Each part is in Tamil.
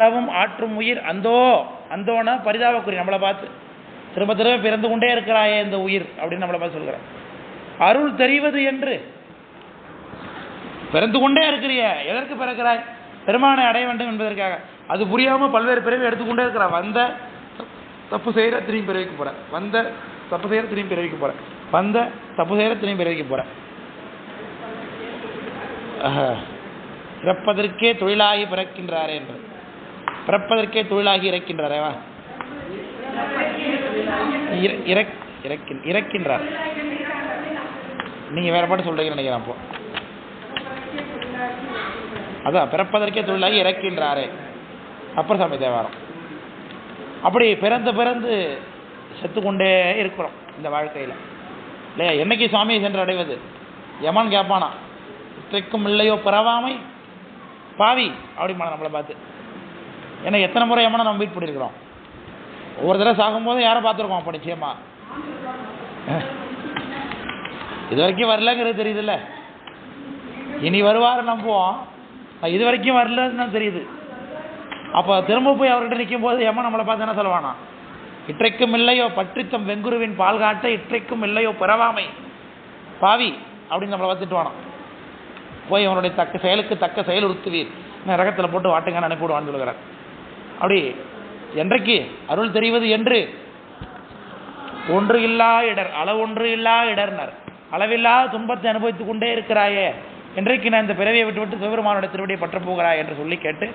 அளவும் ஆற்றும் உயிர் அந்தோ அந்தோனா பரிதாபக்குறி, நம்மளை பார்த்து திரும்ப திரும்ப பிறந்து கொண்டே இருக்கிறாயே இந்த உயிர் அப்படின்னு நம்மளை பார்த்து சொல்கிறார். அருள் தெரிவது என்று பிறந்து கொண்டே இருக்கிறிய, எதற்கு பிறக்கிறாய்? பெருமானை அடைய வேண்டும் என்பதற்காக. அது புரியாமல் பல்வேறு பிறவி எடுத்துக்கொண்டே இருக்கிறார். வந்த தப்பு செய்கிற திரும்பி பிறவிக்க போகிறேன், வந்த தப்பு செய்கிற திரும்பி பிறவிக்க போகிறேன், வந்த தப்பு செய்கிற திரும்பி பிறவிக்க போகிறேன். பிறப்பதற்கே தொழிலாகி பிறக்கின்றாரே என்று, பிறப்பதற்கே தொழிலாகி இறக்கின்றாரேவா, இறக்கின்றார். நீங்கள் வேற பாட்டு சொல்கிறீங்கன்னு நினைக்கிறேன். அப்போ அதான் பிறப்பதற்கே தொழிலாகி இறக்கின்றாரே அப்பர் சாமி தேவாரம். அப்படி பிறந்து பிறந்து செத்துக்கொண்டே இருக்கிறோம் இந்த வாழ்க்கையில் இல்லையா? என்னைக்கு சுவாமியை சென்று அடைவது? யமன் கேட்பானா, இற்றைக்கும் இல்லையோ பிறவாமை பாவி அப்படிமான நம்மளை பார்த்து. ஏன்னா எத்தனை முறை யமனை நம்ம மீட் பண்ணியிருக்கிறோம். ஒவ்வொரு தடவை சாகும்போது யாரை பார்த்துருக்கோம்? அப்போ நிச்சயமா இது வரைக்கும் வரலங்கிறது தெரியுதுல்ல. இனி வருவார் நம்புவோம், இது வரைக்கும் வரலன்னு தெரியுது. அப்போ திரும்ப போய் அவர்கிட்ட நிற்கும் போது யமன் நம்மளை பார்த்து என்ன சொல்லுவானா, இற்றைக்கும் இல்லையோ பற்றித்தம் வெங்குருவின் பால் காட்ட இற்றைக்கும் இல்லையோ பிறவாமை பாவி அப்படின்னு நம்மளை பார்த்துட்டுவானோ. போய் அவனுடைய தக்க செயலுக்கு தக்க செயல் உறுத்துவீர், ரகத்தில் போட்டு வாட்டுங்கன்னு அனுப்பிவிடுவான்னு சொல்லுகிறார். அப்படி என்றைக்கு அருள் தெரிவது என்று ஒன்று இல்லா இடர், அளவொன்று இல்லா இடர்னர், அளவில்லா துன்பத்தை அனுபவித்துக் கொண்டே இருக்கிறாயே, என்றைக்கு நான் இந்த பிறவியை விட்டு விட்டு சிவபெருமானுடைய திருவடியை பற்றப் போகிறாய் என்று சொல்லி கேட்டு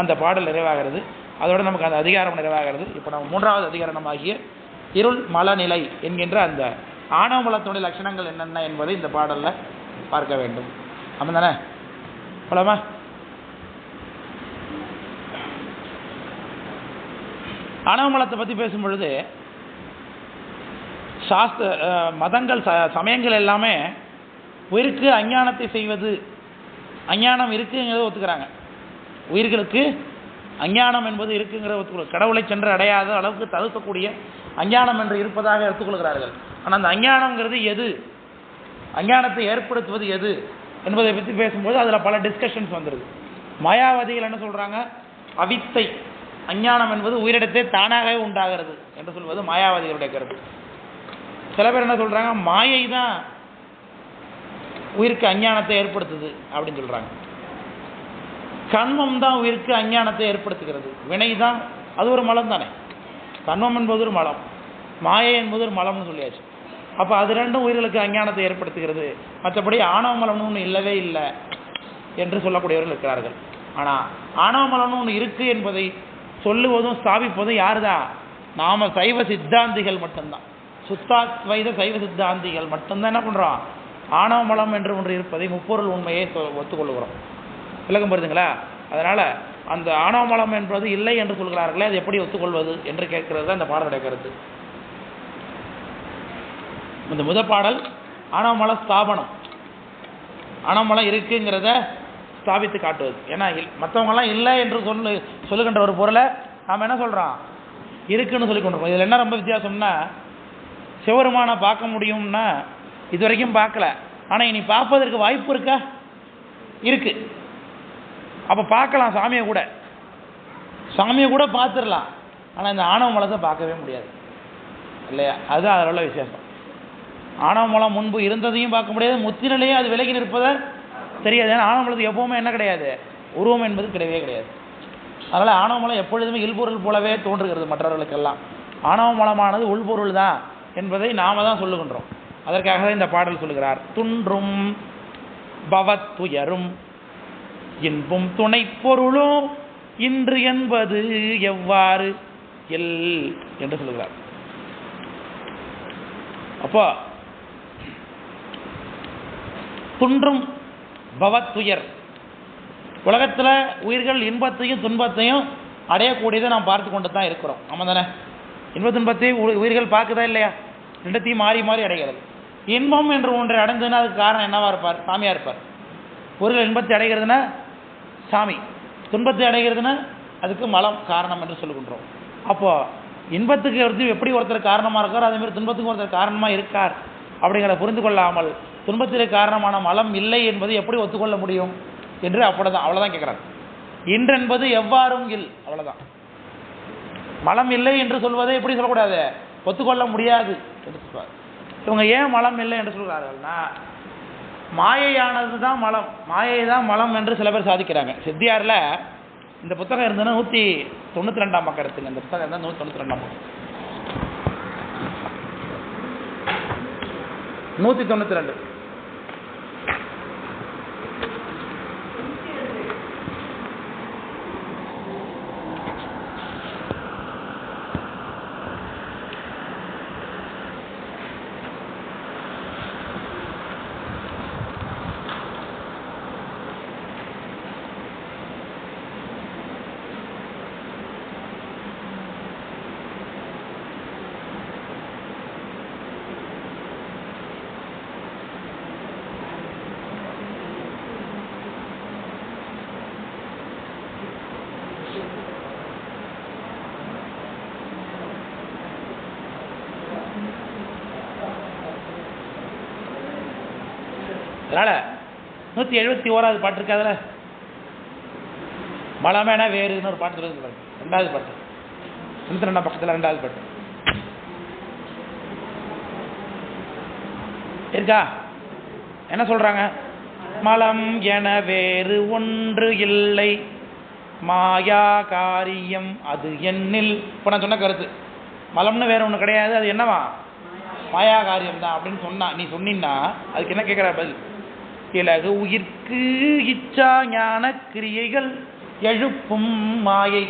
அந்த பாடல் நிறைவாகிறது. அதோடு நமக்கு அந்த அதிகாரம் நிறைவாகிறது. இப்போ நம்ம மூன்றாவது அதிகாரமாகிய இருள் மலநிலை என்கின்ற அந்த ஆணவ மலத்தினுடைய லட்சணங்கள் என்னென்ன என்பதை இந்த பாடலில் பார்க்க வேண்டும். ஆமாம் தானே? போலாமா? ஆணவ மலத்தை பற்றி பேசும் பொழுது மதங்கள் சமயங்கள் எல்லாமே உயிருக்கு அஞ்ஞானத்தை செய்வது, அஞ்ஞானம் இருக்குங்கிறத ஒத்துக்கிறாங்க. உயிர்களுக்கு அஞ்ஞானம் என்பது இருக்குங்கிறத ஒத்துக்கொள்ள, கடவுளை சென்று அடையாத அளவுக்கு தடுக்கக்கூடிய அஞ்ஞானம் என்று இருப்பதாக எடுத்துக்கொள்கிறார்கள். ஆனால் அந்த அஞ்ஞானம்ங்கிறது எது, அஞ்ஞானத்தை ஏற்படுத்துவது எது என்பதை பற்றி பேசும்போது அதில் பல டிஸ்கஷன்ஸ் வந்துடுது. மாயாவாதிகள் என்ன சொல்கிறாங்க, அவித்தை அஞ்ஞானம் என்பது உயிரிடத்தை தானாகவே உண்டாகிறது என்று சொல்வது மாயாவாதிகளுடைய கருத்து. சில பேர் என்ன சொல்கிறாங்க, மாயை தான் உயிருக்கு அஞ்ஞானத்தை ஏற்படுத்துது அப்படின்னு சொல்கிறாங்க. கண்மம் தான் உயிருக்கு அஞ்ஞானத்தை ஏற்படுத்துகிறது, வினை தான், அது ஒரு மலம் தானே. கண்மம் என்பது ஒரு மலம், மாயை என்பது ஒரு மலம்னு சொல்லியாச்சு. அப்போ அது ரெண்டும் உயிர்களுக்கு அஞ்ஞானத்தை ஏற்படுத்துகிறது, மற்றபடி ஆணவ மலம்னு ஒன்று இல்லவே இல்லை என்று சொல்லக்கூடியவர்கள் இருக்கிறார்கள். ஆனால் ஆணவ மலம்னு ஒன்று இருக்குது என்பதை சொல்லுவதும் ஸ்தாபிப்பதும் யார் தான்? நாம சைவ சித்தாந்திகள் மட்டும்தான், சுத்தாத்வைத சைவ சித்தாந்திகள் மட்டும்தான் என்ன பண்ணுறோம், ஆணவ மலம் என்று ஒன்று இருப்பதை முப்பொருள் உண்மையை ஒத்துக்கொள்கிறோம். விளக்கம் புரியுதுங்களா? அதனால் அந்த ஆணவ மலம் என்பது இல்லை என்று சொல்கிறார்களே, அது எப்படி ஒத்துக்கொள்வது என்று கேட்கிறது தான் இந்த பாடலுடைய கருத்து. இந்த முதல் பாடல் ஆணவ மல ஸ்தாபனம், ஆணவ மலம் இருக்குங்கிறத ஸ்தாபித்து காட்டுவது. ஏன்னா மற்றவங்கெல்லாம் இல்லை என்று சொல்லுகின்ற ஒரு பொருளை நாம் என்ன சொல்கிறோம், இருக்குன்னு சொல்லி கொண்டிருக்கோம். இதில் என்ன ரொம்ப வித்தியாசம்னா, சிவபெருமானை பார்க்க முடியும்னா இது வரைக்கும் பார்க்கல, ஆனால் இனி பார்ப்பதற்கு வாய்ப்பு இருக்கா? இருக்கு. அப்போ பார்க்கலாம், சாமியை கூட பார்த்துடலாம். ஆனால் இந்த ஆணவ மலத்தை பார்க்கவே முடியாது இல்லையா? அதுதான் அதில் உள்ள விசேஷம். ஆணவ மலம் முன்பு இருந்ததையும் பார்க்க முடியாது, முத்தினிலையும் அது விலகி நிற்பதை தெரியாது. ஏன்னா ஆணவ மலத்துக்கு எப்போவுமே என்ன கிடையாது, உருவம் என்பது கிடையவே கிடையாது. அதனால் ஆணவ மலம் எப்பொழுதுமே இல்பொருள் போலவே தோன்றுகிறது மற்றவர்களுக்கெல்லாம். ஆணவ மலமானது உள்பொருள் தான் என்பதை நாம தான் சொல்லுகின்றோம். அதற்காக தான் இந்த பாடல் சொல்லுகிறார். துன்றும் பவத்துயரும் இன்பும் துணை பொருளும் இன்று என்பது எவ்வாறு எல் என்று சொல்லுகிறார். அப்போ துன்றும் பவத்துயர், உலகத்தில் உயிர்கள் இன்பத்தையும் துன்பத்தையும் அடையக்கூடியதை நாம் பார்த்து கொண்டு தான் இருக்கிறோம். ஆமாம் தானே? இன்ப துன்பத்தையும் உயிர்கள் பார்க்குதா இல்லையா? ரெண்டத்தையும் மாறி மாறி அடைகிறது. இன்பம் என்று ஒன்றை அடைந்ததுன்னா அதுக்கு காரணம் என்னவா இருப்பார்? சாமியாக இருப்பார். உயிர்கள் இன்பத்தை அடைகிறதுனா சாமி, துன்பத்தை அடைகிறதுனா அதுக்கு மலம் காரணம் என்று சொல்லுகின்றோம். அப்போது இன்பத்துக்கு எப்படி ஒருத்தர் காரணமாக இருக்கார், அதேமாதிரி துன்பத்துக்கு ஒருத்தர் காரணமாக இருக்கார் அப்படிங்கிறத புரிந்து கொள்ளாமல் துன்பத்திற்கு காரணமான மலம் இல்லை என்பதை எப்படி ஒத்துக்கொள்ள முடியும் என்று அவ்வளோதான் கேட்குறாங்க. இன்றென்பது எவ்வாறும் இல், அவ்வளவுதான். மலம் இல்லை என்று சொல்வதை எப்படி சொல்லக்கூடாது, ஒத்துக்கொள்ள முடியாது என்று சொல்வார். இவங்க ஏன் மலம் இல்லை என்று சொல்கிறார்கள்னா, மாயையானது தான் மலம், மாயை தான் மலம் என்று சில பேர் சாதிக்கிறாங்க. சித்தியாரில் இந்த புத்தகம் இருந்ததுன்னா 192ஆம் பக்கம் இருக்குங்க. இந்த புத்தகம் இருந்தால் 192ஆம் பக்கம், 192. அதனால் 171வது பாட்டு இருக்காதுல, மலமேன வேறுன்னு ஒரு பாட்டு சொல்லுது பாருங்க, 2வது பாட்டு, 92ஆம் பக்கத்தில் 2வது பாட்டு இருக்கா. என்ன சொல்றாங்க, மலம் என வேறு ஒன்று இல்லை, மாயா காரியம் அது என்னில். இப்போ நான் சொன்ன கருத்து, மலம்னு வேற ஒன்று கிடையாது, அது என்னவா, மாயா காரியம் தான் அப்படின்னு சொன்னா, நீ சொன்னீன்னா அதுக்கு என்ன கேட்குற பதில், இலகு உயிர்க்கு இச்சா ஞான கிரியைகள் எழுப்பும் மாயை.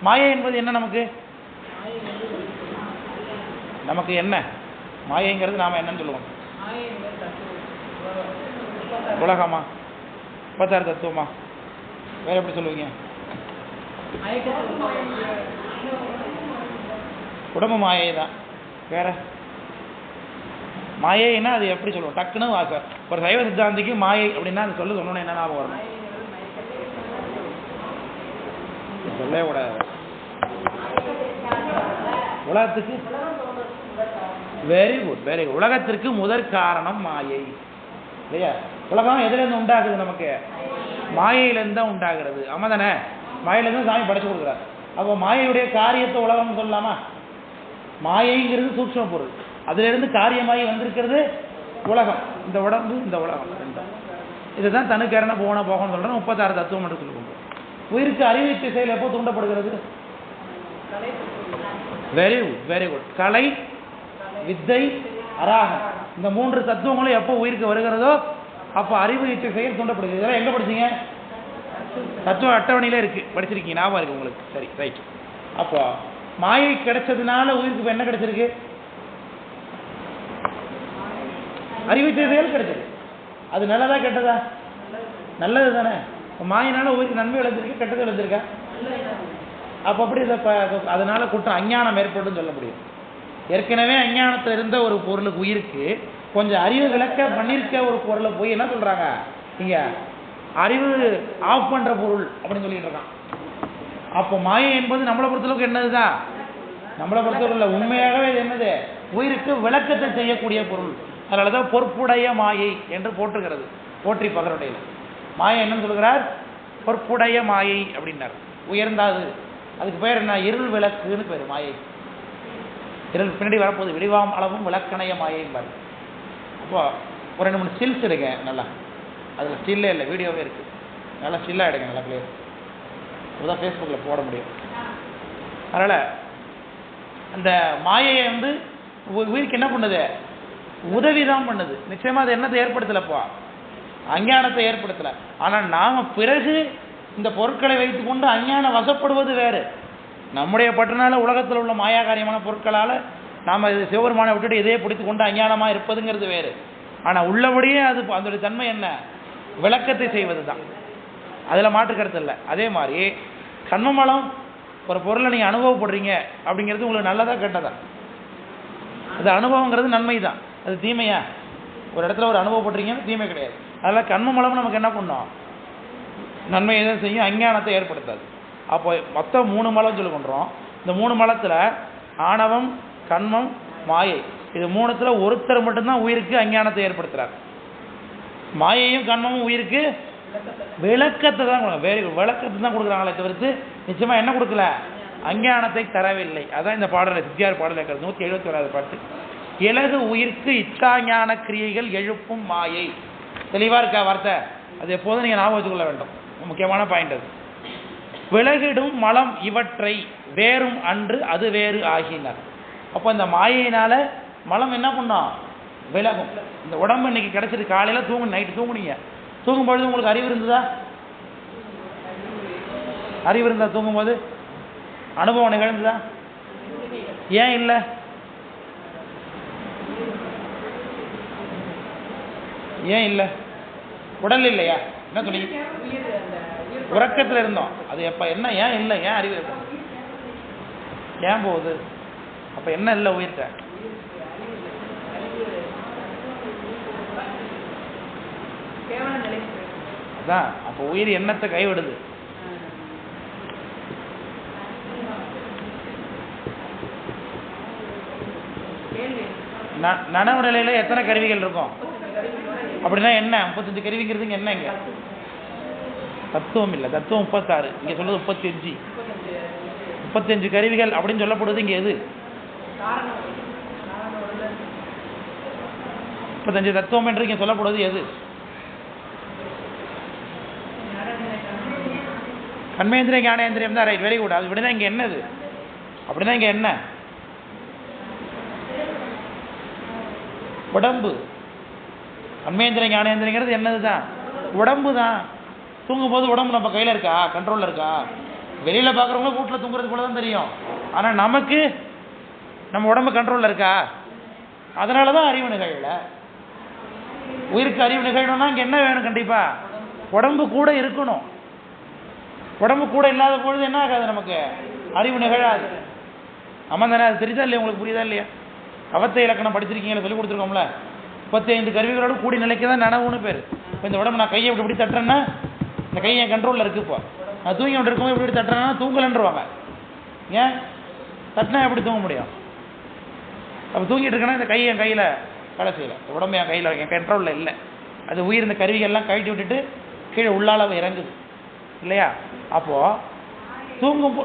மாயை என்பது என்ன, நமக்கு என்ன மாயைங்கிறது, நாம என்னன்னு சொல்லுவோம், உலகமா, 36 தத்துவமா, வேற எப்படி சொல்லுவீங்க, உடம்பு மாயை தான். வேற மாயைன்னா அது எப்படி சொல்லுவோம், டக்குன்னு வாச ஒரு சைவ சித்தாந்திக்கு மாயை அப்படின்னா அது சொன்னோன்னு என்ன ஞாபகம் வரும், சொல்ல கூடாது. உலகத்துக்கு வெரி குட், வெரி குட். உலகத்திற்கு முதற் காரணம் மாயை இல்லையா. உலகம் எதுலேருந்து உண்டாகுது, நமக்கு மாயையிலேருந்து தான் உண்டாகிறது. ஆமா தானே, மாயையிலேருந்து சாமி படைச்சு கொடுக்குறாரு. அப்போ மாயையுடைய காரியத்தை உலகம் சொல்லலாமா, மாயைங்கிறது சூட்சும பொருள், அதிலிருந்து காரியமாகி வந்திருக்கிறது உலகம், இந்த உடம்பு இந்த உலகம் ரெண்டும். இதுதான் தனுக்கரண போன போகணும்னு சொல்கிறேன். 36 தத்துவம் என்று சொல்லுவோம். உயிருக்கு அறிவு திசையில் எப்போ தூண்டப்படுகிறது, வெரி குட், வெரி குட். கலை, வித்தை, அராகம், இந்த 3 தத்துவங்களும் எப்போ உயிருக்கு வருகிறதோ அப்போ அறிவு திசையில் தூண்டப்படுகிறது. இதெல்லாம் எங்கே படிச்சீங்க, தத்துவ அட்டவணையில இருக்கு, படிச்சிருக்கீங்க, ஞாபகம் இருக்கு உங்களுக்கு. சரி, ரைட். அப்போ மாயை கிடைச்சதுனால உயிருக்கு இப்போ என்ன கிடைச்சிருக்கு, அறிவு திசையில் கிடைச்சது. அது நல்லதா கெட்டதா, நல்லது தானே. மாயினால உயிருக்கு நன்மை விளைஞ்சிருக்கு, கெட்டது விளைஞ்சிருக்கா, அப்போ அப்படி அதனால குற்றம் அஞ்ஞானம் ஏற்படும் சொல்ல முடியும். ஏற்கனவே அஞ்ஞானத்தில் இருந்த ஒரு பொருளுக்கு உயிருக்கு கொஞ்சம் அறிவு விளக்க பண்ணியிருக்க ஒரு பொருளை போய் என்ன சொல்றாங்க இங்க, அறிவு ஆஃப் பண்ற பொருள் அப்படின்னு சொல்லிட்டு இருக்கான். அப்போ மாயை என்பது நம்மளை பொறுத்தளவுக்கு என்னதுதான், நம்மளை பொறுத்தவரை உண்மையாகவே இது என்னது, உயிருக்கு விளக்கத்தை செய்யக்கூடிய பொருள். அதனாலதான் பொற்புடைய மாயை என்று போற்றுகிறது போற்றி பகருடைய. மாயை என்னன்னு சொல்கிறார், பொற்புடைய மாயை அப்படின்னார். உயர்ந்தாது, அதுக்கு பேர் என்ன, இருள் விளக்குன்னு பேர் மாயை. இருள் பின்னாடி வரப்போகுது, விடிவாம் அளவும் விளக்கணைய மாயைம்பார். அப்போ ஒரு 2-3 ஸ்டில்ஸ் எடுங்க நல்லா, அதில் ஸ்டில்லே இல்லை, வீடியோவே இருக்குது, நல்லா ஸ்டில்லாக எடுங்க, நல்லா கிளியர், அதுதான் ஃபேஸ்புக்கில் போட முடியும். அதனால் அந்த மாயையை வந்து உயிருக்கு என்ன பண்ணுது, உதவி தான் பண்ணுது. நிச்சயமாக அது என்னத்தை ஏற்படுத்தலைப்பா, அஞ்ஞானத்தை ஏற்படுத்தலை. ஆனால் நாம் பிறகு இந்த பொருட்களை வைத்துக்கொண்டு அஞ்ஞானம் வசப்படுவது வேறு. நம்முடைய பற்றுனால உலகத்தில் உள்ள மாயா காரியமான பொருட்களால் நாம் இது சிவபெருமானை விட்டுட்டு இதையே பிடித்து கொண்டு அஞ்ஞானமாக இருப்பதுங்கிறது வேறு. ஆனால் உள்ளபடியே அது அதோடைய தன்மை என்ன, விளக்கத்தை செய்வது தான், அதில் மாற்று கருத்து இல்லை. அதே மாதிரி கண்மமலம் ஒரு பொருளை நீங்கள் அனுபவப்படுறீங்க அப்படிங்கிறது உங்களுக்கு நல்லதா கெட்டதா, அது அனுபவங்கிறது நன்மை தான், அது தீமையா, ஒரு இடத்துல ஒரு அனுபவப்படுறீங்கன்னு தீமை கிடையாது. அதனால் கண்மமலம் நமக்கு என்ன பண்ணும், நன்மையை தான் செய்யும், அஞ்ஞானத்தை ஏற்படுத்தாது. அப்போ மொத்தம் 3 மலம் சொல்லி கொண்டுறோம். இந்த 3 மலத்தில் ஆணவம், கண்மம், மாயை, இது 3த்துல ஒருத்தர் மட்டும்தான் உயிருக்கு அஞ்ஞானத்தை ஏற்படுத்துறார். மாயையும் கண்மமும் உயிருக்கு விளக்கத்தை தான் கொடுக்க விளக்கத்தை தான் கொடுக்குறாங்களே தவிர்த்து நிச்சயமா என்ன கொடுக்கல, அஞ்ஞானத்தை தரவில்லை. அதான் இந்த பாடலை சித்தியார் பாடலை 171 பாட்டு. இலகு உயிர்க்கு இச்சா ஞான கிரியைகள் எழுப்பும் மாயை. தெளிவா இருக்கா வார்த்தை? அது எப்போதும் நீங்க ஞாபகம் வச்சுக்கொள்ள வேண்டும், முக்கியமான பாயிண்ட் அது. விலகிடும் மலம் இவற்றை வேறும் அன்று அது வேறு ஆகினார். அப்போ இந்த மாயையினால மலம் என்ன பண்ணோம், விலகும். இந்த உடம்பு இன்னைக்கு கிடைச்சிட்டு காலையில நைட்டு தூங்குனீங்க, தூங்கும்பொழுது உங்களுக்கு அறிவு இருந்ததா? அறிவு இருந்தா தூங்கும்போது அனுபவம் நிகழ்ந்ததா? ஏன் இல்லை? ஏன் இல்லை? உடல் இல்லையா? என்ன சொன்னீங்க? உறக்கத்தில் இருந்தோம். அது எப்ப என்ன ஏன் இல்லை? ஏன் அறிவு ஏன் போகுது? அப்ப என்ன இல்லை உயிர்த்த? அதான் அப்ப உயிர் எண்ணத்தை கைவிடுது. நனவு நிலையில எத்தனை கருவிகள் இருக்கும் அப்படின்னா என்ன? 35 கருவிங்கிறதுங்க என்னங்க? தத்துவம் இல்லை, தத்துவம் 36, இங்க சொல்றது 35. 35 கருவிகள் அப்படின்னு சொல்லப்படுவது இங்க எது? 35 தத்துவம் என்று இங்க சொல்லப்படுவது எது? கண்மேந்திரியம் ஞானேந்திரியம் தான். Right, very good. அது இப்படிதான் இங்க என்னது? அப்படிதான் இங்க என்ன? உடம்பு. கண்மேந்திரியம் ஞானேந்திரியங்கிறது என்னதுதான்? உடம்பு தான். தூங்கும் போது உடம்பு நம்ம கையில இருக்கா, கண்ட்ரோல்ல இருக்கா? வெளியில பாக்குறவங்க வீட்டுல தூங்குறது கூட தான் தெரியும். ஆனா நமக்கு நம்ம உடம்பு கண்ட்ரோல்ல இருக்கா? அதனாலதான் அறிவு நிகழல. உயிருக்கு அறிவு நிகழணும்னா இங்க என்ன வேணும்? கண்டிப்பா உடம்பு கூட இருக்கணும். உடம்பு கூட இல்லாத பொழுது என்ன ஆகாது? நமக்கு அறிவு நிகழாது. ஆமா தானே? அது தெரியுதா இல்லையா? உங்களுக்கு புரியுதா இல்லையா? அவத்தை இலக்கணம் படிச்சிருக்கீங்களா? சொல்லி கொடுத்துருக்கோம்ல. 35 கருவிகளோடு கூடி நிலைக்கு தான் நனவுன்னு பேர். இப்போ இந்த உடம்பு நான் கையை இப்படி தட்டுறேன்னா இந்த கை என் கண்ட்ரோலில் இருக்கு. இப்போ நான் தூங்கி கொண்டு இருக்கும்போது இப்படி தட்டுறேன்னா தூங்கலன்றுவாங்க. ஏன் தட்டினா எப்படி தூங்க முடியும்? அப்போ தூங்கிட்டு இருக்கேன்னா இந்த கை என் கையில் வேலை செய்யலை, உடம்பு என் கையில் என் கண்ட்ரோலில் இல்லை. அது உயிர் இந்த கருவிகள்லாம் கழட்டி விட்டுட்டு கீழே உள்ளாளவு இறங்குது இல்லையா? அப்போ தூங்கும்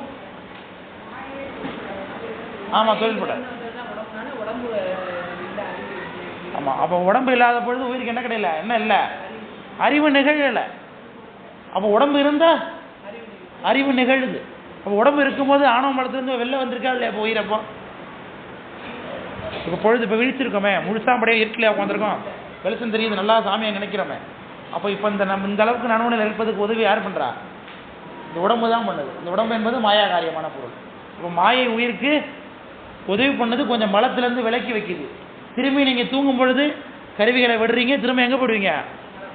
ஆமாம் தொழில்பட ஆமாம். அப்போ உடம்பு இல்லாத பொழுது உயிருக்கு என்ன கிடையல? என்ன இல்லை? அறிவு நிகழலை. அப்போ உடம்பு இருந்தா அறிவு நிகழுது. அப்போ உடம்பு இருக்கும்போது ஆணவ மலத்திலிருந்து வெளில வந்திருக்கா இல்லையா? இப்போ உயிரப்போ இப்போ பொழுது இப்போ விழிச்சிருக்கோமே, முழுசாம்படியே இருட்டில் உட்காந்துருக்கோம், வெளிச்சம் தெரியுது, நல்லா சாமியை நினைக்கிறோமே. அப்போ இப்போ நம்ம இந்த அளவுக்கு நனவுநிலை இருப்பதுக்கு உதவி யார் பண்ணுறா? இந்த உடம்பு தான் பண்ணுது. இந்த உடம்பு என்பது மாயா காரியமான பொருள். இப்போ மாயை உயிருக்கு உதவி பண்ணது கொஞ்சம் மலத்திலேருந்து விலக்கி வைக்குது. திரும்பி நீங்கள் தூங்கும் பொழுது கருவிகளை விடுறீங்க, திரும்ப எங்கே போயிடுவீங்க?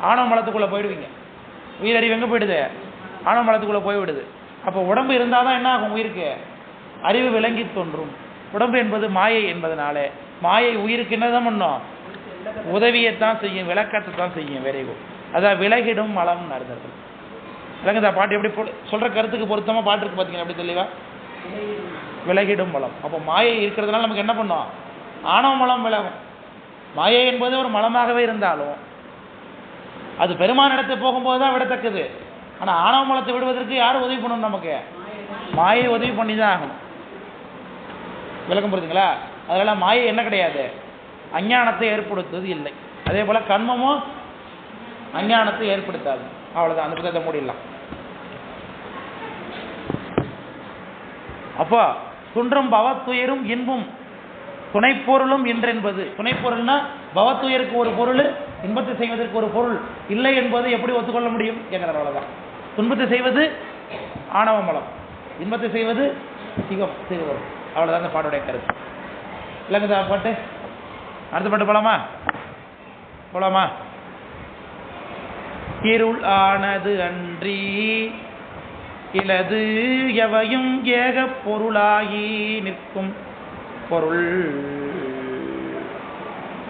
ஆணவ மலத்துக்குள்ளே போயிடுவீங்க. உயிரறிவு எங்கே போயிடுது? ஆணவ மலத்துக்குள்ளே போய்விடுது. அப்போ உடம்பு இருந்தால் தான் என்ன ஆகும்? உயிருக்கு அறிவு விளங்கி தோன்றும். உடம்பு என்பது மாயை என்பதனால மாயை உயிருக்கு என்னதான் பண்ணும்? உதவியைத்தான் செய்யும், விளக்கத்தை தான் செய்யும். Very good. அதான் விலகிடும் மலம் நடந்தது. விளங்குதா பாட்டு? எப்படி சொல்கிற கருத்துக்கு பொருத்தமாக பாட்டு இருக்கு பார்த்தீங்கன்னா எப்படி தெளிவா? விலகிடும் மலம். அப்போ மாயை இருக்கிறதுனால நமக்கு என்ன பண்ணும்? ஆணவ மலம் விலகும். மாயை என்பது ஒரு மலமாகவே இருந்தாலும் அது பெருமான் இடத்தை போகும்போது தான் விடத்தக்கது. ஆனால் ஆணவ மலத்தை விடுவதற்கு யார் உதவி பண்ணணும்? நமக்கு மாயை உதவி பண்ணி தான் ஆகணும். விளக்கம் புரியுதுங்களா? அதனால மாயை என்ன கிடையாது? அஞ்ஞானத்தை ஏற்படுத்துவது இல்லை. அதே போல கண்மமும் அஞ்ஞானத்தை ஏற்படுத்தாது. அவ்வளவுதான். அந்த புத்தகத்தை மூடிடலாம். அப்போ துன்றும் பவத்துயரும் இன்பும் துணைப்பொருளும் என்றென்பது. துணைப்பொருள்னா பவத்துயருக்கு ஒரு பொருள், இன்பத்தை செய்வதற்கு ஒரு பொருள் இல்லை என்பது எப்படி ஒத்துக்கொள்ள முடியும் என்கிற அவ்வளவுதான். துன்பத்தை செய்வது ஆணவ மலம், இன்பத்தை செய்வது சிவம். அவ்வளவுதான் அந்த பாட்டுடைய கருத்து. இல்லைங்க பாட்டு? அடுத்த பாட்டு போலாமா? இருள் ஆனது அன்றி இலது எவையும் ஏக பொருளாகி நிற்கும் பொருள்.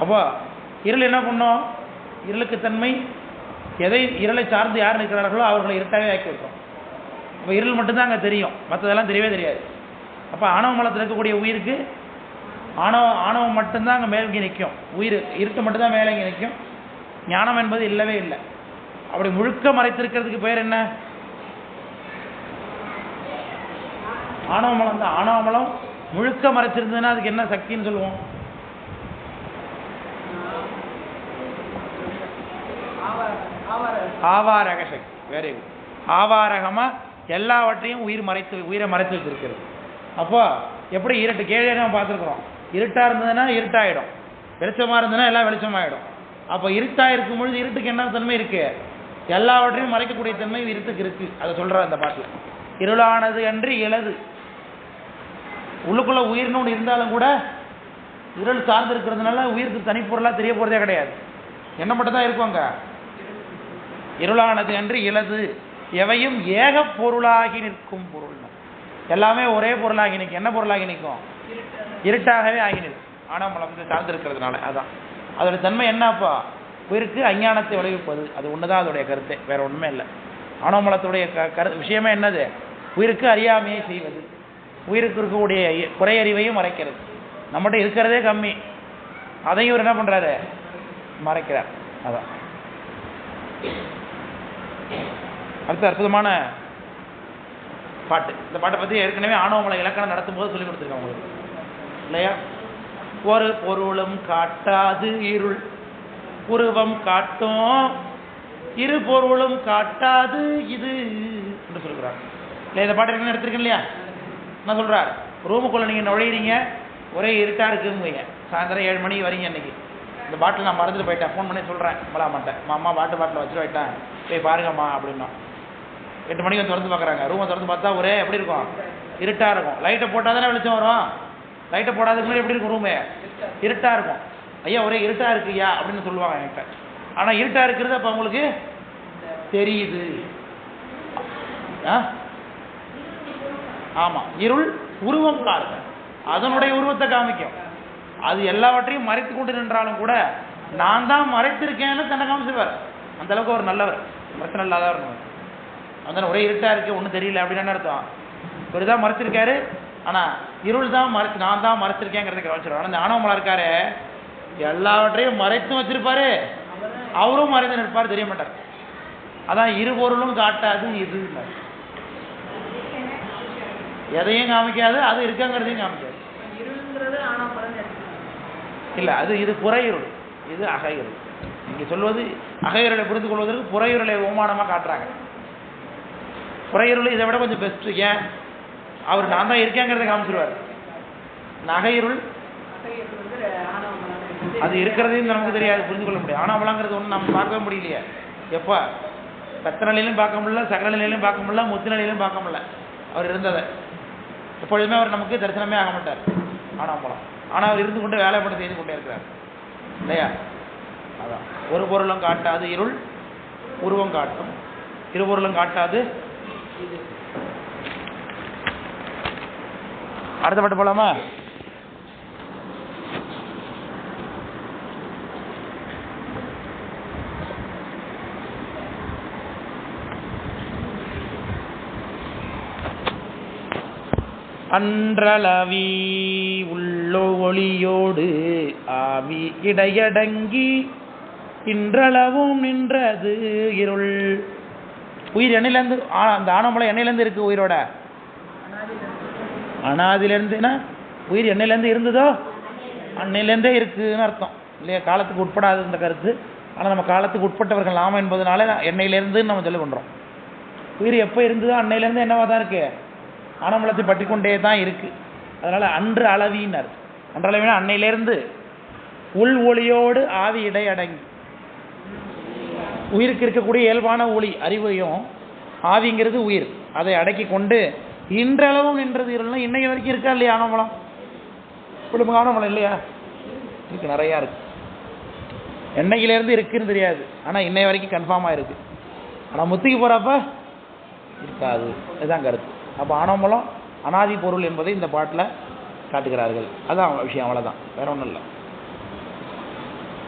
அப்போ இருள் என்ன பண்ணும்? இருளுக்கு தன்மை எதை இருளை சார்ந்து யார் நிற்கிறார்களோ அவர்களை இருட்டாகவே ஆக்கி வைக்கும். அப்போ இருள் மட்டும்தான் அங்கே தெரியும், மற்றதெல்லாம் தெரியவே தெரியாது. அப்போ ஆணவ மலத்தில் இருக்கக்கூடிய உயிருக்கு ஆணவம் மட்டும்தான் அங்கே மேலங்கி நிற்கும். உயிர் இருட்டு மட்டும்தான் மேலங்கி நிற்கும். ஞானம் என்பது இல்லவே இல்லை. அப்படி முழுக்க மறைத்திருக்கிறதுக்கு பேர் என்ன? ஆணவமலம் தான். ஆணவமலம் முழுக்க மறைச்சிருந்ததுன்னா அதுக்கு என்ன சக்தின்னு சொல்லுவோம்? ஆவாரக சக்தி. Very good. ஆவாரகமா எல்லாவற்றையும் உயிரை மறைத்து வச்சிருக்கிறது. அப்போ எப்படி இருட்டு கேள்வி நம்ம பார்த்துருக்குறோம். இருட்டா இருந்ததுன்னா இருட்டாயிடும், வெளிச்சமா இருந்ததுன்னா எல்லாம் வெளிச்சமாயிடும். அப்போ இருட்டா இருக்கும் பொழுது இருட்டுக்கு என்ன தன்மை இருக்கு? எல்லாவற்றையும் மறைக்கக்கூடிய தன்மை இருட்டுக்கு இருக்கு. அதை சொல்ற அந்த பாட்டில். இருளானது அன்று இலது. உள்ளுக்குள்ள உயிர்னு ஒன்று இருந்தாலும் கூட இருள் சார்ந்து இருக்கிறதுனால உயிருக்கு தனிப்பொருளாக தெரிய போறதே கிடையாது. என்ன மட்டும் தான் இருக்கும் அங்க? இருளானது அன்று இலது எவையும் ஏக பொருளாகி நிற்கும் பொருள். எல்லாமே ஒரே பொருளாகி நிற்கும். என்ன பொருளாகி நிற்கும்? இருட்டாகவே ஆகி நிற்கும். ஆணவமலம் சார்ந்து இருக்கிறதுனால. அதான் அதோட தன்மை என்னப்பா? உயிருக்கு அஞ்ஞானத்தை விளைவிப்பது. அது ஒண்ணுதான் அதோடைய கருத்தை, வேற ஒண்ணுமே இல்லை. ஆணவமலத்துடைய விஷயமே என்னது? உயிருக்கு அறியாமையை செய்வது, உயிருக்கு இருக்கக்கூடிய குறையறிவையும் மறைக்கிறது. நம்மகிட்ட இருக்கிறதே கம்மி, அதையும் இவர் என்ன பண்றாரு? மறைக்கிறார். அதான் அடுத்த அற்புதமான பாட்டு. இந்த பாட்டை பத்தி ஏற்கனவே ஆணவமல இலக்கணம் நடத்தும் போது சொல்லி கொடுத்துருக்காங்க உங்களுக்கு இல்லையா? ஒரு பொருளும் காட்டாது இருள் உருவம் காட்டும், இரு பொருளும் காட்டாது இது என்று சொல்கிறார் இல்லையா? இந்த பாட்டு என்ன எடுத்திருக்கேன் இல்லையா? என்ன சொல்றார்? ரூமுக்குள்ள நீங்க நுழையிறீங்க, ஒரே இருட்டா இருக்குங்க. சாயந்தரம் 7 மணிக்கு வரீங்க. இன்னைக்கு இந்த பாட்டில் நான் மறந்துட்டு போயிட்டேன். ஃபோன் பண்ணி சொல்றேன், மலா மாட்டேன், அம்மா பாட்டில் வச்சுட்டு போயிட்டேன், போய் பாருங்கம்மா அப்படின்னா. 8 மணிக்கு திறந்து பார்க்குறாங்க. ரூமை திறந்து பார்த்தா ஒரே எப்படி இருக்கும்? இருட்டா இருக்கும். லைட்டை போட்டால் தானே வெளிச்சம் வரும். லைட்டை போடாதுக்கு முன்னாடி எப்படி இருக்கும்? ரூமே இருட்டா இருக்கும். ஐயா ஒரே இருட்டா இருக்குயா அப்படின்னு சொல்லுவாங்க என்கிட்ட. ஆனால் இருட்டா இருக்கிறது அப்போ உங்களுக்கு தெரியுது. ஆமா, இருள் உருவம் காட்டு, அதனுடைய உருவத்தை காமிக்கும். அது எல்லாவற்றையும் மறைத்து கொண்டு நின்றாலும் கூட நான் தான் மறைத்திருக்கேன்னு தன்னை காமிச்சுவார். அந்த அளவுக்கு ஒரு நல்லவர், பிரச்சனை இல்லாதவர். அதனால ஒரே இருட்டா இருக்கு, ஒன்றும் தெரியல அப்படின்னு அர்த்தம். இவர் தான் மறைச்சிருக்காரு, ஆனா இருள் தான் மறைச்சு, நான் தான் மறைச்சிருக்கேங்கிறத கவனிச்சிருவார். அந்த ஆணவமலா இருக்காரு, எல்லாவற்றையும் மறைத்தும் வச்சிருப்பாரு, அவரும் மறைந்து நிற்பார், தெரிய மாட்டார். அதான் இரு பொருளும் காட்டாது இது, எதையும் காமிக்காது, அது இருக்காங்கிறதையும் காமிக்காது. இல்ல, அது இது புறையிருள், இது அகையிருள். நீங்க சொல்வது அகையிருளை புரிந்து கொள்வதற்கு புறையிருளை ஓமானமா காட்டுறாங்க. புறையிருள் இதை விட கொஞ்சம் பெஸ்ட். ஏன்? அவர் நான் தான் இருக்கேங்கிறத காமிச்சிருவார். நகையிருள் அது இருக்கிறதையும் நமக்கு தெரியாது, புரிந்து கொள்ள முடியாது. ஆனாமலாங்கிறது ஒன்று நம்ம பார்க்கவே முடியலையே. எப்போ பத்த நிலையிலும் பார்க்க முடியல, சகல நிலையிலும் பார்க்க முடியல, முத்து நிலையிலும் பார்க்க முடியல. அவர் இருந்ததை எப்பொழுதுமே அவர் நமக்கு தரிசனமே ஆக மாட்டார் ஆனாமலம். ஆனால் அவர் இருந்து கொண்டு வேலை பண்ணி செய்து கொண்டே இருக்கிறார் இல்லையா? அதான் ஒரு பொருளும் காட்டாது இருள் உருவம் காட்டும், இரு பொருளும் காட்டாது. அடுத்த பாட்டு போலாமா? அன்றளவி உள்ளோ ஒளியோடு ஆவி இடையடங்கி இன்றளவும் நின்றது இருள். உயிர் எண்ணிலேருந்து, அந்த ஆணவமலை எண்ணிலேருந்து இருக்கு உயிரோட, அனாதிலேருந்துன்னா உயிர் எண்ணிலேருந்து இருந்ததோ அன்னையிலேருந்தே இருக்குன்னு அர்த்தம் இல்லையா? காலத்துக்கு உட்படாது இந்த கருத்து. ஆனால் நம்ம காலத்துக்கு உட்பட்டவர்கள் நாம என்பதனால எண்ணெயிலேருந்துன்னு நம்ம சொல்லி கொண்டோம். உயிர் எப்போ இருந்ததோ அன்னையிலேருந்து என்னவா தான் இருக்கு? ஆணவமலத்தை பற்றி கொண்டே தான் இருக்கு. அதனால அன்று அளவினர், அன்று அளவினா அன்னையிலேருந்து உள் ஒளியோடு ஆவி இடை அடங்கி, உயிருக்கு இருக்கக்கூடிய இயல்பான ஒளி அறிவையும், ஆவிங்கிறது உயிர், அதை அடக்கி கொண்டு இன்றளவும் நின்றது இருள்னா இன்னைக்கு வரைக்கும் இருக்கா இல்லையா? ஆணவமலம் குடும்ப ஆணவமலம் இல்லையா? இருக்கு, நிறையா இருக்கு. என்னைக்கிலேருந்து இருக்குன்னு தெரியாது, ஆனால் இன்னை வரைக்கும் கன்ஃபார்மாக இருக்கு. ஆனால் முத்திக்கு போகிறப்ப இருக்காது. இதுதான் கருத்து. அப்போ ஆணவமலம் அனாதி பொருள் என்பதை இந்த பாட்டில் காட்டுகிறார்கள். அதுதான் விஷயம், அவ்வளோதான், வேற ஒன்றும் இல்லை.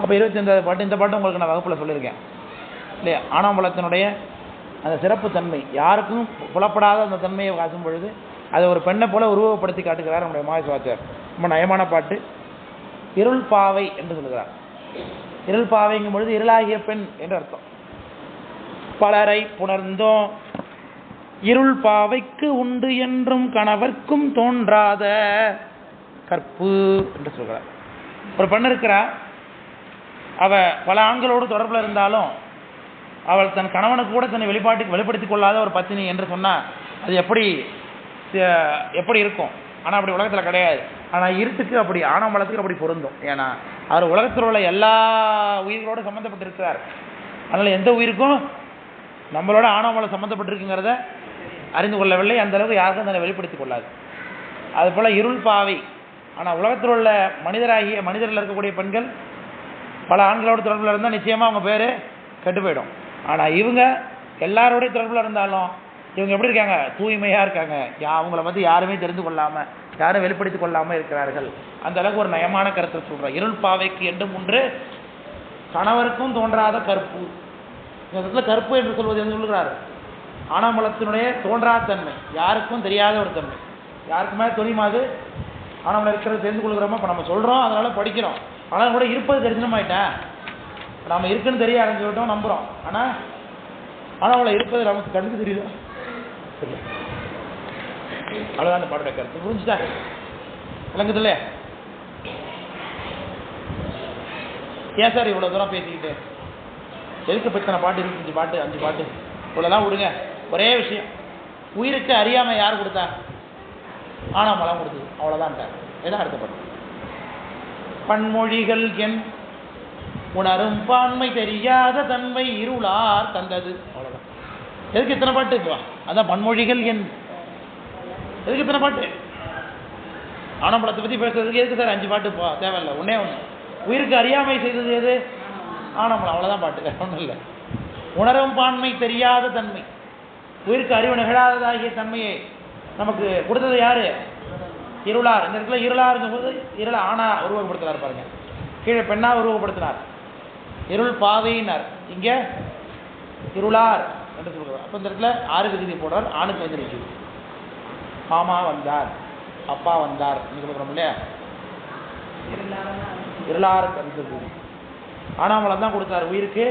அப்போ 25வது பாட்டு, இந்த பாட்டு உங்களுக்கு நான் வகுப்பில் சொல்லியிருக்கேன் இல்லையா? ஆணவமலத்தினுடைய அந்த சிறப்பு தன்மை, யாருக்கும் புலப்படாத அந்த தன்மையை காட்டும் பொழுது அதை ஒரு பெண்ணை போல உருவப்படுத்தி காட்டுகிறார் நம்முடைய மாயசுவாச்சார். ரொம்ப நயமான பாட்டு. இருள் பாவை என்று சொல்லுகிறார். இருள் பாவைங்கும் பொழுது இருளாகிய பெண் என்று அர்த்தம். பலரை புணர்ந்தோம் இருள் பாவைக்கு உண்டு என்றும் கணவர்க்கும் தோன்றாத கற்பு என்று சொல்கிறார். ஒரு பெண் இருக்கிறா, அவ பல ஆண்களோடு தொடர்பில் இருந்தாலும் அவள் தன் கணவனுக்கு கூட தன்னை வெளிப்படுத்திக் கொள்ளாத ஒரு பத்தினி என்று சொன்னால் அது எப்படி இருக்கும்? ஆனால் அப்படி உலகத்தில் கிடையாது. ஆனால் இருட்டுக்கு அப்படி, ஆணவமலத்துக்கு அப்படி பொருந்தும். ஏன்னா அவர் உலகத்தில் உள்ள எல்லா உயிர்களோடு சம்மந்தப்பட்டிருக்கிறார். அதனால் எந்த உயிருக்கும் நம்மளோட ஆணவமலம் சம்மந்தப்பட்டிருக்குங்கிறத அறிந்து கொள்ளவில்லை. அந்த அளவுக்கு யாருக்கும் தன்னை வெளிப்படுத்திக் கொள்ளாது. அதுபோல் இருள் பாவை. ஆனால் உலகத்தில் உள்ள மனிதரில் இருக்கக்கூடிய பெண்கள் பல ஆண்களோட தொடர்பில் இருந்தால் நிச்சயமாக அவங்க பேர் கெட்டு போயிடும். ஆனால் இவங்க எல்லாரோடைய தொடர்பில் இருந்தாலும் இவங்க எப்படி இருக்காங்க? தூய்மையாக இருக்காங்க. அவங்கள பற்றி யாருமே தெரிந்து கொள்ளாமல், யாரும் வெளிப்படுத்திக் கொள்ளாமல் இருக்கிறார்கள். அந்த அளவுக்கு ஒரு நயமான கருத்தை சொல்கிறார். இருள் பாவைக்கு என்றும் ஒன்று கணவருக்கும் தோன்றாத கற்பு. இந்த இடத்துல கற்பு என்று சொல்வது என்று சொல்கிறார். ஆணவமலத்தினுடைய தோன்றாத தன்மை, யாருக்கும் தெரியாத ஒரு தன்மை. யாருக்குமே தெரியுமா? அது ஆணவமலம் இருக்கிறது தெரிந்து கொள்கிறோமா? இப்போ நம்ம சொல்கிறோம், அதனால் படிக்கிறோம். ஆனால் கூட இருப்பது தெரிஞ்சமாயிட்டேன். நம்ம இருக்குன்னு தெரிய ஆரம்பிச்சுட்டோம், நம்புகிறோம். ஆனால் ஆணவமலம் இருப்பது நமக்கு கண்ணுக்கு தெரியுதா? அவ்வளோதான் அந்த பாட்டோட கருத்து. புரிஞ்சுட்டா? விளங்குது இல்லையா? ஏன் சார் இவ்வளோ தூரம் பேசிக்கிட்டு? எதுக்கு பற்றின பாட்டு 25 பாட்டு 5 பாட்டு இவ்வளோதான் விடுங்க. ஒரே விஷயம், உயிருக்கு அறியாமல் யார் கொடுத்தா? ஆணவமலம் கொடுத்தது. அவ்வளோதான்ட்டார். இதான் அடுத்த பாட்டு. பன்மொழிகள் என் உணரும் பான்மை தெரியாத தன்மை இருளார் தந்தது. அவ்வளோதான். எதுக்கு இத்தனை பாட்டு? அதான் பன்மொழிகள் என். எதுக்கு இத்தனை பாட்டு? ஆணவமலத்தை பற்றி பேசுறதுக்கு எதுக்கு சார் 5 பாட்டு? தேவையில்லை. ஒன்றே ஒன்று, உயிருக்கு அறியாமை செய்தது எது? ஆணவமலம். அவ்வளோதான் பாட்டு, வேறு ஒன்றும் இல்லை. உணரும் பான்மை தெரியாத தன்மை, உயிருக்கு அறிவு நிகழாததாகிய தன்மையை நமக்கு கொடுத்தது யாரு? இருளார். இந்த இடத்துல இருளாருங்கும் போது இருள ஆணா உருவகப்படுத்தினார் பாருங்க, கீழே பெண்ணா உருவகப்படுத்தினார். இருள் பாவையினார், இங்க இருளார் என்று சொல்கிறார். அப்போ இந்த இடத்துல ஆறுக்கு விதி போடுறார், ஆணுக்கு வந்து நிற்குது. மாமா வந்தார், அப்பா வந்தார் சொல்கிறோம் இல்லையா? இருளார் கருத்து. ஆணவமலம் தான் கொடுத்தார் உயிருக்கு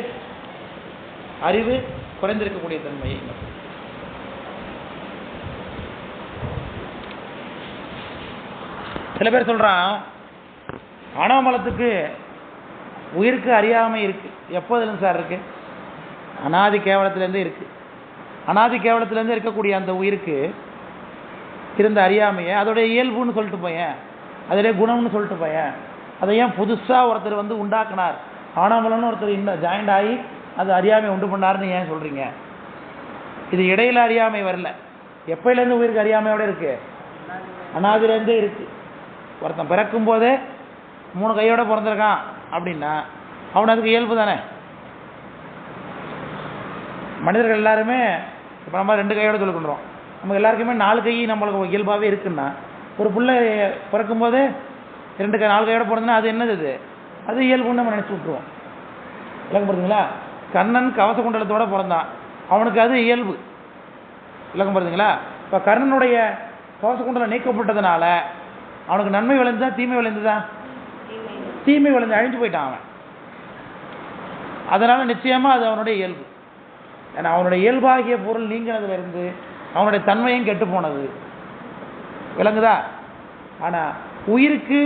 அறிவு குறைந்திருக்கக்கூடிய தன்மையை. சில பேர் சொல்றான், ஆணவமலத்துக்கு உயிருக்கு அறியாமை இருக்கு. எப்போதுலேருந்து சார் இருக்கு? அனாதி கேவலத்திலேருந்து இருக்கு. அனாதி கேவலத்திலேருந்து இருக்கக்கூடிய அந்த உயிருக்கு இருந்த அறியாமையை அதோடைய இயல்புன்னு சொல்லிட்டு போயேன், அதோடைய குணம்னு சொல்லிட்டு போயேன். அதை ஏன் புதுசாக ஒருத்தர் வந்து உண்டாக்குனார், ஆணவமலம்னு ஒருத்தர் இன்னும் ஜாயிண்ட் ஆகி அது அறியாமை உண்டு பண்ணார்னு ஏன் சொல்கிறீங்க? இது இடையில அறியாமை வரல. எப்போலேருந்து உயிருக்கு அறியாமையோட இருக்கு? அனாதிலேருந்தே இருக்கு. ஒருத்தன் பிறக்கும் போதே 3 கையோட பிறந்திருக்கான் அப்படின்னா அவன் அதுக்கு இயல்பு தானே. மனிதர்கள் எல்லாருமே இப்போ நம்ம 2 கையோட சொல்லிக்கொண்டுறோம். நம்ம எல்லாருக்குமே 4 கை நம்மளுக்கு இயல்பாகவே இருக்குன்னா, ஒரு பிள்ளை பிறக்கும் போதே 2 கை 4 கையோட பிறந்ததுன்னா அது என்னது? அது இயல்புன்னு நம்ம நினச்சி விட்ருவோம். விளக்கம் படுத்துங்களா? கர்ணன் கவச குண்டலத்தோட பிறந்தான், அவனுக்கு அது இயல்பு. விளக்கம் படுத்துங்களா? இப்போ கர்ணனுடைய கவச குண்டலம் நீக்கப்பட்டதுனால அவனுக்கு நன்மை விளைந்ததா தீமை விளைந்ததா? தீமை விளைந்து அழிஞ்சு போயிட்டான் அவன். அதனால நிச்சயமா அது அவனுடைய இயல்பு. ஏன்னா அவனுடைய இயல்பாகிய பொருள் நீங்கினதுல இருந்து அவனுடைய தன்மையும் கெட்டு போனது. விளங்குதா? ஆனா உயிருக்கு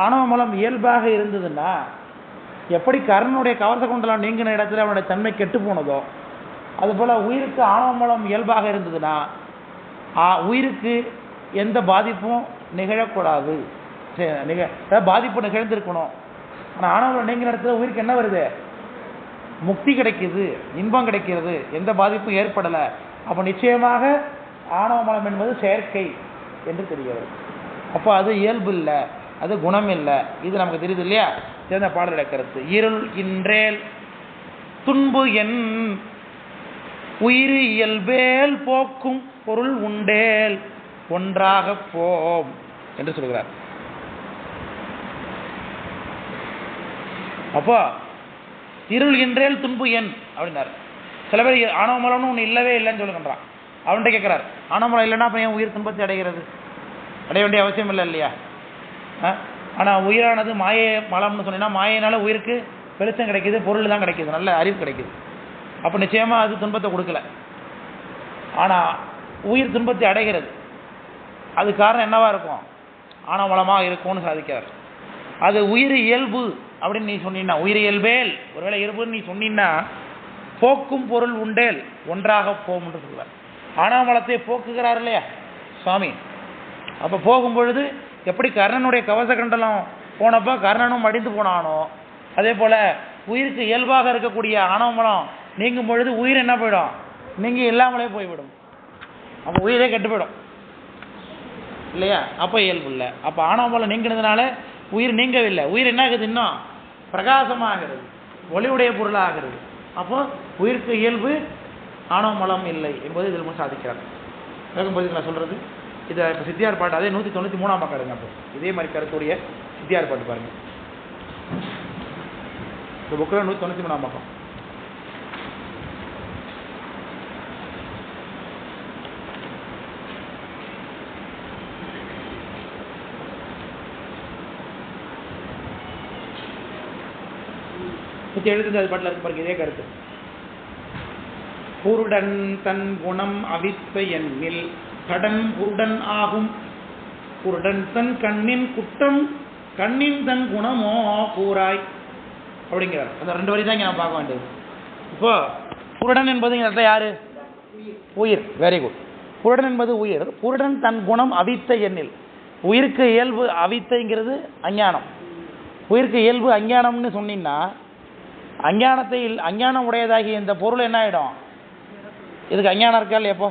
ஆணவமலம் இயல்பாக இருந்ததுன்னா, எப்படி கர்ணனுடைய கவச குண்டலம் நீங்கின இடத்துல அவனுடைய தன்மை கெட்டு போனதோ அதுபோல உயிருக்கு ஆணவமலம் இயல்பாக இருந்ததுன்னா உயிருக்கு எந்த பாதிப்பும் நிகழக்கூடாது. பாதிப்பு நிகழ்ந்திருக்கணும். ஆனால் ஆணவமலம் நீங்கின இடத்துல உயிருக்கு என்ன வருது? முக்தி கிடைக்குது, இன்பம் கிடைக்கிறது, எந்த பாதிப்பும் ஏற்படலை. அப்போ நிச்சயமாக ஆணவமலம் என்பது செயற்கை என்று தெரிகிறது. அப்போ அது இயல்பு இல்லை, அது குணம் இல்லை. இது நமக்கு தெரியுது இல்லையா? தெரிந்த பாடலுடைய கருத்து. இருள் இன்றேல் துன்பு என் உயிர் இயல்பேல் போக்கும் பொருள் உண்டேல் ஒன்றாக போம் என்று சொல்கிறார். அப்போ இருள் இன்றேல் துன்பு என் அப்படின்னார். சில பேர் ஆணவமலம்னு ஒன்று இல்லவே இல்லைன்னு சொல்லுகின்றான். அவன்கிட்ட கேட்குறார், ஆணவமலம் இல்லைன்னா அப்போ ஏன் உயிர் துன்பத்தை அடைகிறது? அடைய வேண்டிய அவசியம் இல்லை இல்லையா? ஆனால் உயிரானது மாயை மலம்னு சொன்னீங்கன்னா, மாயினால உயிருக்கு வெளிச்சம் கிடைக்கிது, பொருள் தான் கிடைக்கிது, நல்ல அறிவு கிடைக்கிது. அப்போ நிச்சயமாக அது துன்பத்தை கொடுக்கல. ஆனால் உயிர் துன்பத்தை அடைகிறது. அது காரணம் என்னவா இருக்கும்? ஆணவமலமாக இருக்கும்னு சாதிக்கிறார். அது உயிர் இயல்பு அப்படின்னு நீ சொன்னீன்னா, உயிர் இயல்பேல் ஒருவேளை இயல்புன்னு நீ சொன்னீன்னா, போக்கும் பொருள் உண்டேல் ஒன்றாக போகும் என்று சொல்வார். ஆணவமலத்தை போக்குகிறார் இல்லையா சுவாமி? அப்போ போகும் பொழுது எப்படி கர்ணனுடைய கவச கண்டலம் போனப்போ கர்ணனும் மடிந்து போனானோ, அதே போல் உயிருக்கு இயல்பாக இருக்கக்கூடிய ஆணவமலம் நீங்கும் பொழுது உயிர் என்ன போயிடும்? நீங்கி இல்லாமலே போய்விடும். அப்போ உயிரே கெட்டு போயிடும் இல்லையா? அப்போ இயல்பு இல்லை. அப்போ ஆணவமலம் நீங்கினதுனால உயிர் நீங்கவில்லை. உயிர் என்ன ஆகுது? இன்னும் பிரகாசமாகிறது, ஒளிவுடைய பொருளாகிறது. அப்போ உயிருக்கு இயல்பு ஆணவமலம் இல்லை என்பது இதில் சாதிக்கிறார். விளக்கும்போது நான் சொல்கிறது இதை இப்போ சித்தியார் பாட்டு அதே 193ஆம் பக்கம் எடுங்க. அப்போ இதே மாதிரி கருத்துடைய சித்தியார் பாட்டு பாருங்கள். இந்த புக்கில் 193ஆம் பக்கம். எழுதுங்க, அது பாட்டில் இருக்கு பாருங்க. இதே கருத்து. புருடன் தன் குணம் அவித்த எண்ணில் கடன் புருடன் ஆகும். புருடன் தன் கண்ணின் குற்றம் கண்ணின் தன் குணமோ கூறாய் அப்படிங்கிறார். அந்த 2 வரி தான் இங்கே நான் பார்க்க வேண்டியது. இப்போ புருடன் என்பது அர்த்தம் யாரு? உயிர். Very good. புருடன் என்பது உயிர். புருடன் தன் குணம் அவித்த எண்ணில். உயிருக்கு இயல்பு அவித்தைங்கிறது அஞ்ஞானம். உயிருக்கு இயல்பு அஞ்ஞானம்னு சொன்னீங்கன்னா, அஞ்ஞானம் உடையதாகி இந்த பொருள் என்ன ஆகிடும்? இதுக்கு அஞ்ஞானம் இருக்கா இல்லையா? எப்போ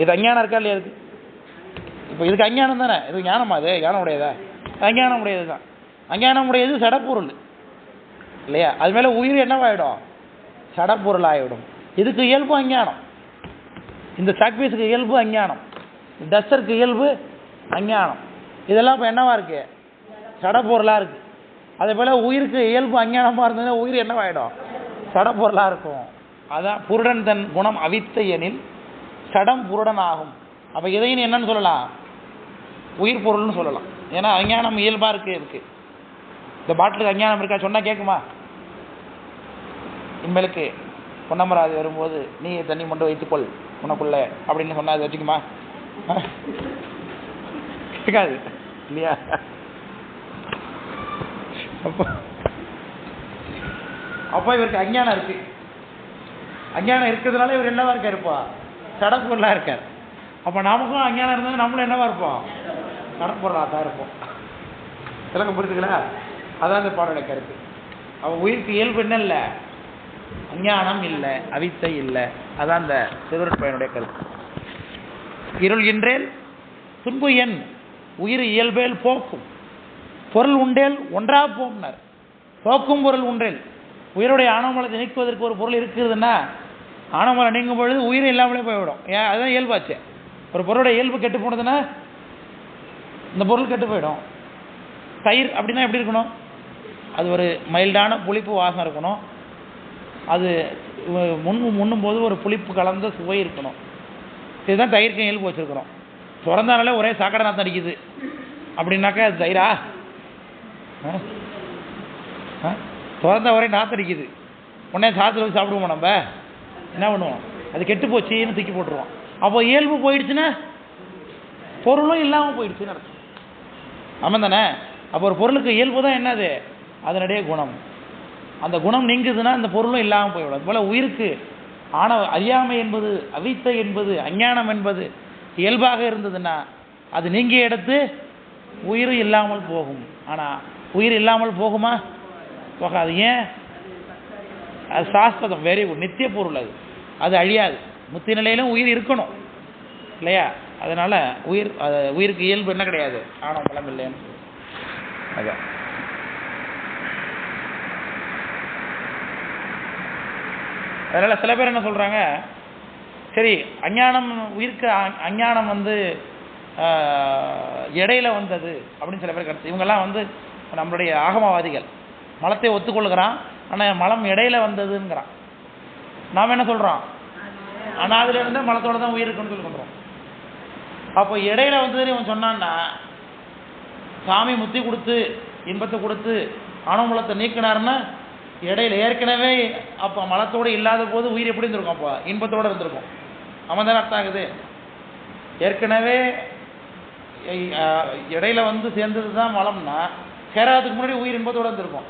இது அஞ்ஞானம் இருக்கா இல்லையா? இருக்கு. இப்போ இதுக்கு அஞ்ஞானம் தானே. இது ஞானமா? அது ஞானம் உடையதா? அஞ்ஞானம் உடையது தான். அஞ்ஞானம் உடையது சடப்பொருள் இல்லையா? அது மேலே உயிர் என்னவாயிடும்? சடப்பொருள் ஆகிவிடும். இதுக்கு இயல்பு அஞ்ஞானம். இந்த சாக்பீஸுக்கு இயல்பு அஞ்ஞானம், டஸ்டருக்கு இயல்பு அஞ்ஞானம். இதெல்லாம் இப்போ என்னவா இருக்கு? சடப்பொருளாக இருக்குது. அதே போல் உயிருக்கு இயல்பு அஞ்ஞானமாக இருந்ததுன்னா உயிர் என்னவாயிடும்? சடப்பொருளாக இருக்கும். அதான் புருடன் தன் குணம் அவித்த எனில் சடம் புருடன் ஆகும். அப்போ இதையும் என்னன்னு சொல்லலாம்? உயிர் பொருள்னு சொல்லலாம். ஏன்னா அஞ்ஞானம் இயல்பாக இருக்கு. இந்த பாட்டிலுக்கு அஞ்ஞானம் இருக்கா சொன்னால் கேட்குமா? இனிமேலுக்கு பொன்னமராதி வரும்போது நீ தண்ணி கொண்டு வைத்துக்கொள் உனக்குள்ள அப்படின்னு சொன்னால் அது வச்சுக்குமா? கேட்காது இல்லையா? அப்போ இவருக்கு அஞ்ஞானம் இருக்கு. அஞ்ஞானம் இருக்கிறதுனால இவர் என்னவா இருப்பா? சடப்பொருளாக இருக்கார். அப்போ நமக்கும் அஞ்ஞானம் இருந்தால் நம்மளும் என்னவா இருப்போம்? சடப்பொருளாக தான் இருப்போம். விளக்கம் புரிஞ்சுங்களா? அதான் இந்த பாடலுடைய கருத்து. அவன் உயிருக்கு இயல்பு என்ன இல்லை? அஞ்ஞானம் இல்லை, அவித்தை இல்லை. அதான் இந்த திருவருட்பயனுடைய கருத்து. இருள் இன்றேல் துன்பு எண் உயிர் இயல்பேல் போக்கும் பொருள் உண்டேல் ஒன்றா போம்னார். போக்கும் பொருள் உண்டேல். உயிருடைய ஆணவமலத்தை நீக்குவதற்கு ஒரு பொருள் இருக்குதுன்னா, ஆணவமலம் நீங்கும் பொழுது உயிர் இல்லாமலே போய்விடும். ஏன்? அதுதான் இயல்பாச்சு. ஒரு பொருளுடைய இயல்பு கெட்டு போனதுன்னா இந்த பொருள் கெட்டு போயிடும். தயிர் அப்படின்னா எப்படி இருக்கணும்? அது ஒரு மைல்டான புளிப்பு வாசம் இருக்கணும். அது முன்னும் போது ஒரு புளிப்பு கலந்த சுவை இருக்கணும். இதுதான் தயிருக்கு இயல்பு வச்சுருக்கிறோம். திறந்தாலே ஒரே சாக்கடை நாத்தம் அடிக்குது அப்படின்னாக்கா அது தயிரா? திறந்த ஒரே நாத்தம் அடிக்குது. உடனே சாத்தில் வச்சு சாப்பிடுவோம். நம்ம என்ன பண்ணுவோம்? அது கெட்டு போச்சுன்னு தூக்கி போட்டுருவோம். அப்போ இயல்பு போயிடுச்சுன்னா பொருளும் இல்லாமல் போயிடுச்சுன்னு அர்த்தம். ஆமாம் தானே? அப்போ ஒரு பொருளுக்கு இயல்பு தான் என்னது? அதனுடைய குணம். அந்த குணம் நீங்குதுன்னா அந்த பொருளும் இல்லாமல் போய்விடும். அதுபோல் உயிருக்கு அறியாமை என்பது, அவித்தை என்பது, அஞ்ஞானம் என்பது இயல்பாக இருந்ததுன்னா அது நீங்கிய இடத்து உயிர் இல்லாமல் போகும். ஆனால் உயிர் இல்லாமல் போகுமா? போகாது. ஏன்? அது சாஸ்வதம். Very good. நித்திய பொருள். அது அழியாது. முத்தி நிலையிலும் உயிர் இருக்கணும் இல்லையா? அதனால் உயிருக்கு இயல்பு என்ன கிடையாது? ஆணவமலம் இல்லைன்னு. அதான் அதனால் சில பேர் என்ன சொல்கிறாங்க, சரி அஞ்ஞானம் உயிருக்கு அஞ்ஞானம் இடையில வந்தது அப்படின்னு சில பேர் கருத்து. இவங்கெல்லாம் நம்மளுடைய ஆகமவாதிகள். மலத்தை ஒத்துக்கொள்கிறான், ஆனால் மலம் இடையில வந்ததுங்கிறான். நாம் என்ன சொல்கிறோம்? அனாதிலிருந்து மலத்தோட தான் உயிர் இருக்குன்னு சொல்லி சொல்கிறோம். அப்போ இடையில வந்ததுன்னு இவன் சொன்னான்னா, சாமி முத்தி கொடுத்து இன்பத்தை கொடுத்து ஆணவமலத்தை நீக்கினார்னா இடையில ஏற்கனவே அப்போ மலத்தோடு இல்லாத போது உயிர் எப்படி இருந்திருக்கும்? அப்போ இன்பத்தோடு இருந்திருக்கும். அவன் தானே அர்த்தம் ஆகுது. ஏற்கனவே இடையில வந்து சேர்ந்தது தான் மலம்னா சேராதுக்கு முன்னாடி உயிர் இன்பத்தோடு இருந்திருக்கும்.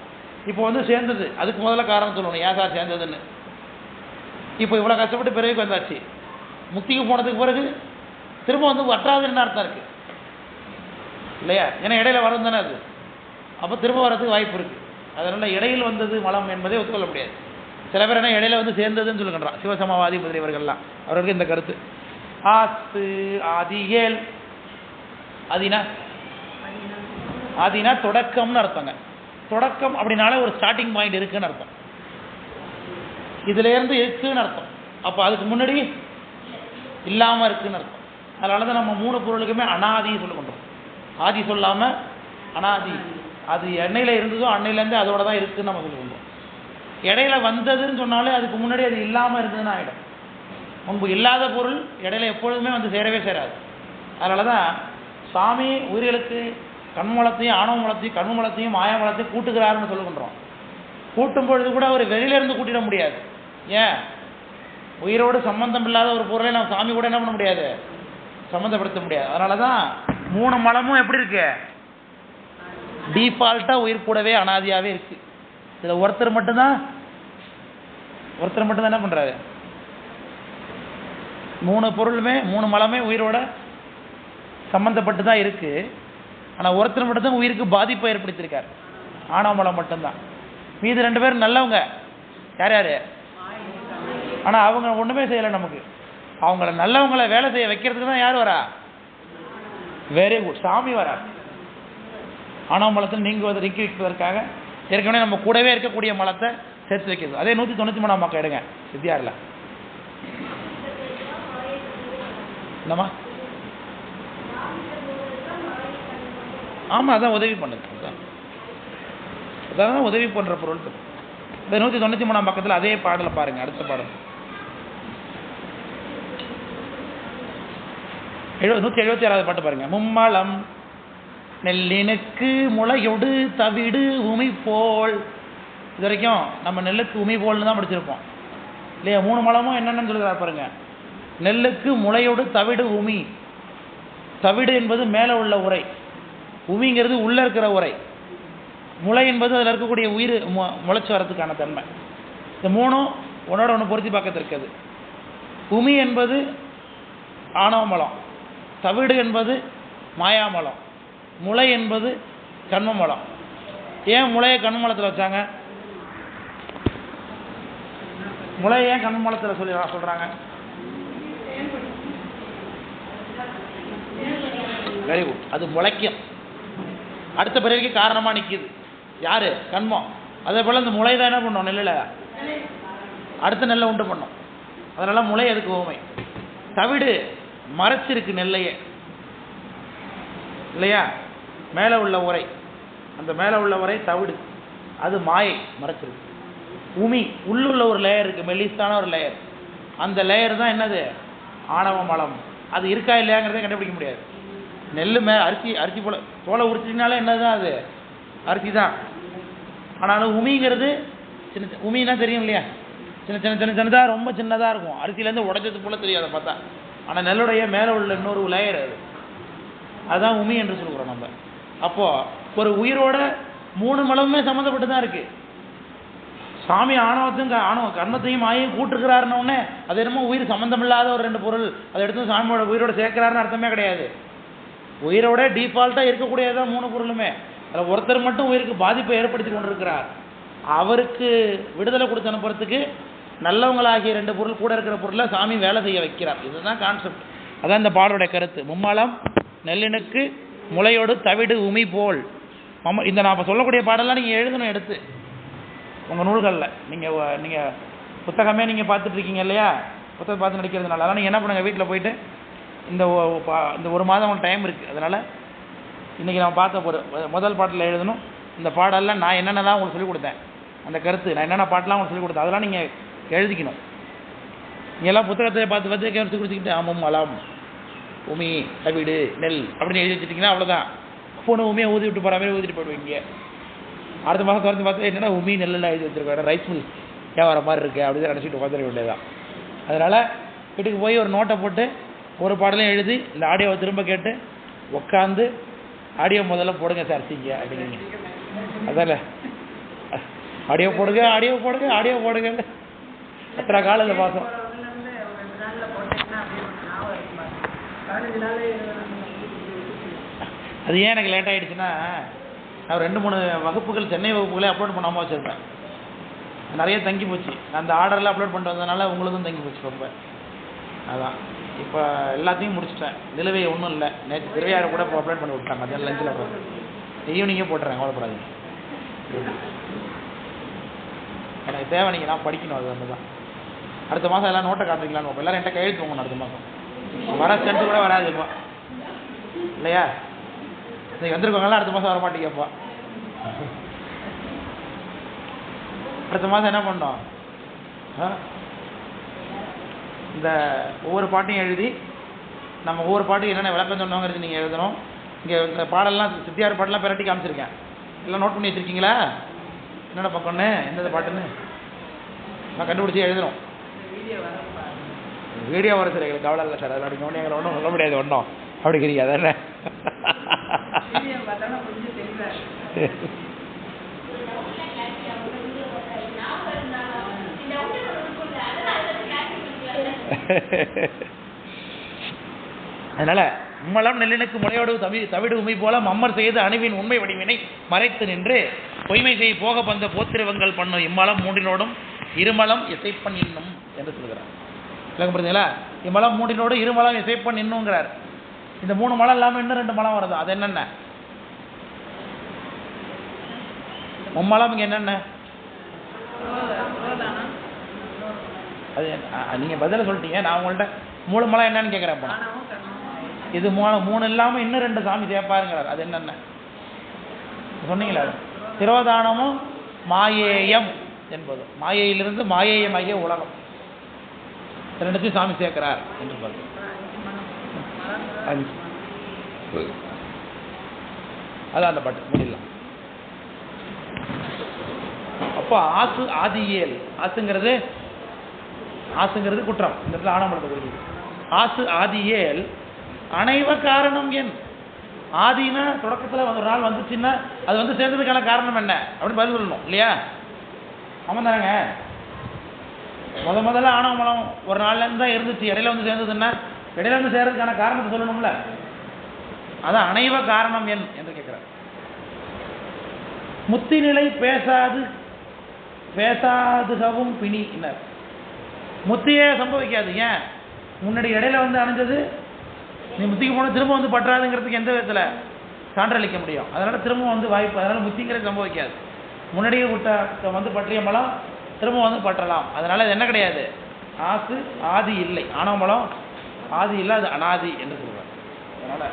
இப்போ வந்து சேர்ந்தது, அதுக்கு முதல்ல காரணம் சொல்லணும் ஏன் சார் சேர்ந்ததுன்னு. இப்போ இவ்வளோ கஷ்டப்பட்டு பிறகு வந்தாச்சு, முக்திக்கு போனதுக்கு பிறகு திரும்ப வந்து வற்றாதுன்னு அர்த்தம் இருக்குது இல்லையா? ஏன்னா இடையில வரும் தானே அது, அப்போ திரும்ப வரதுக்கு வாய்ப்பு இருக்குது. அதனால் இடையில் வந்தது மலம் என்பதை ஒத்துக்கொள்ள முடியாது. சில பேர் என்ன இடையில வந்து சேர்ந்ததுன்னு சொல்லுகின்றான், சிவசமவாதி முதலியவர்கள்லாம். அவர்களுக்கு இந்த கருத்து. ஆத்து ஆதியேல், ஆதினா தொடக்கம்னு அர்த்தங்க. தொடக்கம் அப்படின்னாலே ஒரு ஸ்டார்டிங் பாயிண்ட் இருக்குன்னு அர்த்தம், இதுலேருந்து இருக்குன்னு அர்த்தம். அப்போ அதுக்கு முன்னாடி இல்லாமல் இருக்குன்னு அர்த்தம். அதனால தான் நம்ம 3 பொருளுக்குமே அனாதி சொல்லுகின்றோம். ஆதி சொல்லாமல் அனாதி, அது எண்ணெயில் இருந்ததோ அன்னையிலேருந்து அதோட தான் இருக்குதுன்னு நம்ம சொல்லுகின்றோம். இடையில வந்ததுன்னு சொன்னாலே அதுக்கு முன்னாடி அது இல்லாமல் இருந்ததுன்னு ஆகிடும். முன்பு இல்லாத பொருள் இடையில எப்பொழுதுமே வந்து சேரவே சேராது. அதனால தான் சாமி உயிர்களுக்கு கண்மூலத்தையும் ஆணவ மூலத்தையும் கண்ம மூலத்தையும் மாயா மூலத்தையும் கூட்டுகிறாருன்னு சொல்லுகின்றோம். கூட்டும் பொழுது கூட அவர் வெளியிலேருந்து கூட்டிட முடியாது. ஏன்? உயிரோடு சம்பந்தம் இல்லாத ஒரு பொருளை நம்ம சாமி கூட என்ன பண்ண முடியாது, சம்மந்தப்படுத்த முடியாது. அதனால தான் 3 மலமும் எப்படி இருக்கு, டீஃபால்ட்டாக உயிர் கூடவே அனாதியாகவே இருக்குது. இதில் ஒருத்தர் மட்டும்தான் என்ன பண்ணுறாரு, 3 பொருளுமே 3 மலமே உயிரோட சம்மந்தப்பட்டு தான் இருக்குது. ஆனால் ஒருத்தர் மட்டும்தான் உயிருக்கு பாதிப்பை ஏற்படுத்தியிருக்கார், ஆணவ மலம் மட்டும்தான். மீது 2 பேரும் நல்லவங்க. யார் யார்? ஆனால் அவங்க ஒன்றுமே செய்யலை நமக்கு. அவங்கள நல்லவங்களை வேலை செய்ய வைக்கிறதுக்கு தான் யார் வரா? வெரி குட், சாமி வரா. ஆணவ மலத்தில் நீங்குவதை நீக்கி வைப்பதற்காக ஏற்கனவே நம்ம கூடவே இருக்கக்கூடிய மலத்தை சேர்த்து வைக்கிறது. அதே 193 மக்கள் எடுங்க சித்தியாரில். என்னம்மா? ஆமாம், அதான் உதவி பண்ணுது, அதான் உதவி பண்ணுற பொருள். இந்த 193 பக்கத்தில் அதே பாடலை பாருங்க, அடுத்த பாடல் 176வது பாட்டு பாருங்க. மும்மலம் நெல்லினுக்கு முளையொடு தவிடு உமி போல். இது வரைக்கும் நம்ம நெல்லுக்கு உமி போல்னு தான் படிச்சிருப்போம் இல்லையா? 3 மலமும் என்னென்னு சொல்லுறாரு பாருங்க. நெல்லுக்கு முளையோடு தவிடு உமி. தவிடு என்பது மேலே உள்ள உரை, உமிங்கிறது உள்ளே இருக்கிற உரை, முளை என்பது அதில் இருக்கக்கூடிய உயிர் முளைச்சி வரதுக்கான தன்மை. இந்த 3ம் ஒன்னோட ஒன்று பொருத்தி பார்க்கறதுக்கு. உமி என்பது ஆணவ மலம், தவிடு என்பது மாயாமலம், முளை என்பது கண்மமலம். ஏன் முளையை கண்மமலத்தில் வச்சாங்க? முளையை ஏன் கண்மமலத்தில் சொல்கிறாங்க? வெரி குட், அது முளைக்கும், அடுத்த பிறவிக்கு காரணமாக நிற்கிது. யார்? கண்மம். அதே போல் இந்த முளை தான் என்ன பண்ணோம், நெல்லில் அடுத்த நெல்லை உண்டு பண்ணோம். அதனால் முளை அதுக்கு ஓமை. தவிடு மறைச்சிருக்கு நெல்லையே இல்லையா? மேலே உள்ள உரை, அந்த மேலே உள்ள உரை தவிடு, அது மாயை மறைச்சிருக்கு. உமி உள்ளுள்ள ஒரு லேயர் இருக்குது, மெல்லிஸ்தான ஒரு லேயர். அந்த லேயர் தான் என்னது? ஆணவ மலம். அது இருக்கா இல்லையாங்கிறத கண்டுபிடிக்க முடியாது. நெல் அரிசி போல தோலை உரிச்சினாலே என்னதான் அது? அரிசி தான். ஆனாலும் உமிங்கிறது சின்ன உமின்னா தெரியும் இல்லையா? சின்னதாக ரொம்ப சின்னதாக இருக்கும், அரிசியிலேருந்து உடைச்சது போல தெரியும் அதை பார்த்தா. ஆனால் நெல்லுடைய மேலே உள்ள இன்னொரு லேயர் அது, அதுதான் உமி என்று சொல்கிறோம் நம்ம. அப்போது ஒரு உயிரோட 3 மலமுமே சம்மந்தப்பட்டு தான் இருக்குது. சாமி ஆணவத்தையும் கர்மத்தையும் மாயையும் கூட்டுருக்கிறாருன்னொடனே அது என்னமோ உயிர் சம்மந்தம் இல்லாத ஒரு 2 பொருள் அதை எடுத்து சாமியோட உயிரோட சேர்க்கிறாருன்னு அர்த்தமே கிடையாது. உயிரோட டீஃபால்ட்டாக இருக்கக்கூடியதான் 3 பொருளுமே. அதில் ஒருத்தர் மட்டும் உயிருக்கு பாதிப்பை ஏற்படுத்தி கொண்டிருக்கிறார். அவருக்கு விடுதலை கொடுத்து அனுப்புறதுக்கு நல்லவங்களாகிய 2 பொருள் கூட இருக்கிற பொருளை சாமி வேலை செய்ய வைக்கிறார். இதுதான் கான்செப்ட். அதான் இந்த பாடலுடைய கருத்து. மும்மலம் நெல்லினுக்கு முளையோடு தவிடு உமி போல். இந்த நான் இப்போ சொல்லக்கூடிய பாடலாம் நீங்கள் எழுதணும், எடுத்து உங்கள் நூல்களில். நீங்கள் புத்தகமே நீங்கள் பார்த்துட்ருக்கீங்க இல்லையா? புத்தகம் பார்த்து நடிக்கிறதுனால அதனால் நீங்கள் என்ன பண்ணுங்கள், வீட்டில் போயிட்டு இந்த 1 மாதம் உங்களுக்கு டைம் இருக்குது. அதனால் இன்றைக்கி நான் பார்த்த முதல் பாட்டில் எழுதணும். இந்த பாடலில் நான் என்னென்னலாம் உங்களுக்கு சொல்லிக் கொடுத்தேன், அந்த கருத்து நான் என்னென்ன பாட்டெலாம் உங்களுக்கு சொல்லிக் கொடுத்தேன், அதெல்லாம் நீங்கள் எழுதிக்கணும். நீங்கள் எல்லாம் புத்தகத்தை பார்த்து கருத்து கொடுத்துக்கிட்டு ஆமாம் மலம் உமி தவிடு நெல் அப்படின்னு எழுதி வச்சுட்டிங்கன்னா அவ்வளோதான். போன உமையை ஊதி விட்டு போகிற மாதிரி ஊதிட்டு போயிடுவீங்க. அடுத்த மாதம் திறந்து பார்த்தா என்னென்னா உமி நெல்லாம் எழுதி வச்சிருக்கோம், ரைஸ் மில் வர மாதிரி இருக்குது அப்படின்னு நினச்சிட்டு உட்காந்துட வேண்டியதுதான். அதனால் வீட்டுக்கு போய் ஒரு நோட்டை போட்டு ஒரு பாடலையும் எழுதி இந்த ஆடியோவை திரும்ப கேட்டு உட்காந்து ஆடியோ முதல்ல போடுங்க சார் சிங்க அப்படிங்க. அதானே ஆடியோ போடுங்க ஆடியோ போடுங்க ஆடியோ போடுங்க எத்தனை காலம் இந்த மாதம். அது ஏன் எனக்கு லேட் ஆகிடுச்சுன்னா, நான் 2-3 வகுப்புகள் சென்னை வகுப்புகளே அப்லோட் பண்ணாமல் வச்சுருப்பேன். நிறைய தங்கி போச்சு. அந்த ஆர்டரில் அப்லோட் பண்ணிட்டு வந்ததுனால உங்களுக்கும் தங்கி போச்சு ரொம்ப. அதான் இப்போ எல்லாத்தையும் முடிச்சிட்டேன். நிலுவை ஒன்றும் இல்லை. நேற்று திருவையாறு கூட இப்போ அப்லோட் பண்ணி விட்டாங்க. மத்தியானம் லஞ்சில் போட்டு ஈவினிங்கே போட்டுறேன், கவலைப்படாதீங்க. எனக்கு தேவை, நீங்கள் நான் படிக்கணும். அது வந்து தான் அடுத்த மாதம் எல்லாம் நோட்டை காட்டுறீங்களான்னு பார்ப்போம். எல்லோரும் என்கிட்ட கையெழுத்து வாங்கணும் அடுத்த மாதம். வர ஸ்டென்ட்டு கூட வராது இப்போ இல்லையா? நீங்கள் வந்திருக்கவங்களாம் அடுத்த மாதம் வர மாட்டீங்கப்பா. அடுத்த மாதம் என்ன பண்ணோம், இந்த ஒவ்வொரு பாட்டையும் எழுதி நம்ம ஒவ்வொரு பாட்டும் என்னென்ன விளக்கம் சொன்னோங்கிறது நீங்கள் எழுதணும். இங்கே இந்த பாடலாம் சித்தியார் பாட்டெல்லாம் பெரட்டி காமிச்சிருக்கேன். எல்லாம் நோட் பண்ணி வச்சுருக்கீங்களா? என்னென்ன பக்கம்னு எந்தெந்த பாட்டுன்னு நான் கண்டுபிடிச்சி எழுதணும். வீடியோ வர சார் எங்களுக்கு கவலை இல்லை சார். அதில் அப்படி எங்களை ஒன்றும் சொல்ல முடியாது ஒன்றும் அப்படிங்கிறீங்க. அதானே அதனால உம்மலம் நெல்லினுக்கு முளையோடு தவிடு உமை போல மம்மர் செய்து அணுவின் உண்மை வடிவினை மறைத்து நின்று பொய்மை செய் போக பந்த போத்திருவங்கள் பண்ணும் இம்மலம் மூன்றினோடும் இருமலம் இசைப்பன் இன்னும் என்று சொல்கிறார். விளக்கம் புரியுதுங்களா? இம்மலம் மூன்றினோடு இருமலம் இசைப்பன் இன்னுங்கிறார். இந்த 3 மலம் இல்லாமல் இன்னும் 2 மலம் வருது. அது என்னென்ன? மும்மலம் இங்கே என்னென்ன? அது நீங்கள் பதில சொல்லிட்டீங்க. நான் உங்கள்கிட்ட 3 மலம் என்னன்னு கேட்குறேன். இது 3 இல்லாமல் இன்னும் 2 சாமி சேர்ப்பாருங்கிறார். அது என்னென்ன சொன்னீங்களா? திரோதானமும் மாயேயம் என்பது, மாயையிலிருந்து மாயேயமாகிய உலகம், 2த்தையும் சாமி சேர்க்கிறார் என்று சொல்லுங்கள். அதான் அந்த பாட்டு முடியலாம். அப்போ ஆசு ஆதியேல், ஆசுங்கிறது குற்றம். இந்த இடத்துல ஆணவத்தை குறிக்குது. ஆசு ஆதியேல் அனைவ காரணம் என். ஆதினா தொடக்கத்தில் ஒரு நாள் வந்துச்சுன்னா அது வந்து சேர்ந்ததுக்கான காரணம் என்ன அப்படின்னு பதில் சொல்லணும் இல்லையா? ஆமாம் தானேங்க. முதல்ல ஆணவ மலம் ஒரு நாள்லேருந்து தான் இருந்துச்சு. இடையில வந்து சேர்ந்ததுன்னா இடையில வந்து சேர்றதுக்கான காரணத்தை சொல்லணும்ல. அதான் அனைவ காரணம் என் என்று கேட்கிறார். முத்தி நிலை பேசாதுகவும் பிணி என்ன, முத்தியே சம்பவிக்காது. ஏன்? முன்னாடி இடையில வந்து அணைஞ்சது நீ முத்திக்கு போன திரும்ப வந்து பற்றாதுங்கிறதுக்கு எந்த விதத்தில் சான்றளிக்க முடியும்? அதனால திரும்ப வந்து வாய்ப்பு. அதனால முத்திங்கிறது சம்பவிக்காது. முன்னாடியே விட்ட வந்து பற்றிய மலம் திரும்ப வந்து பற்றலாம். அதனால இது என்ன கிடையாது, ஆசு ஆதி இல்லை. ஆணவ மலம் ஆதி இல்லை, அது அனாதி என்று சொல்றார். அதனால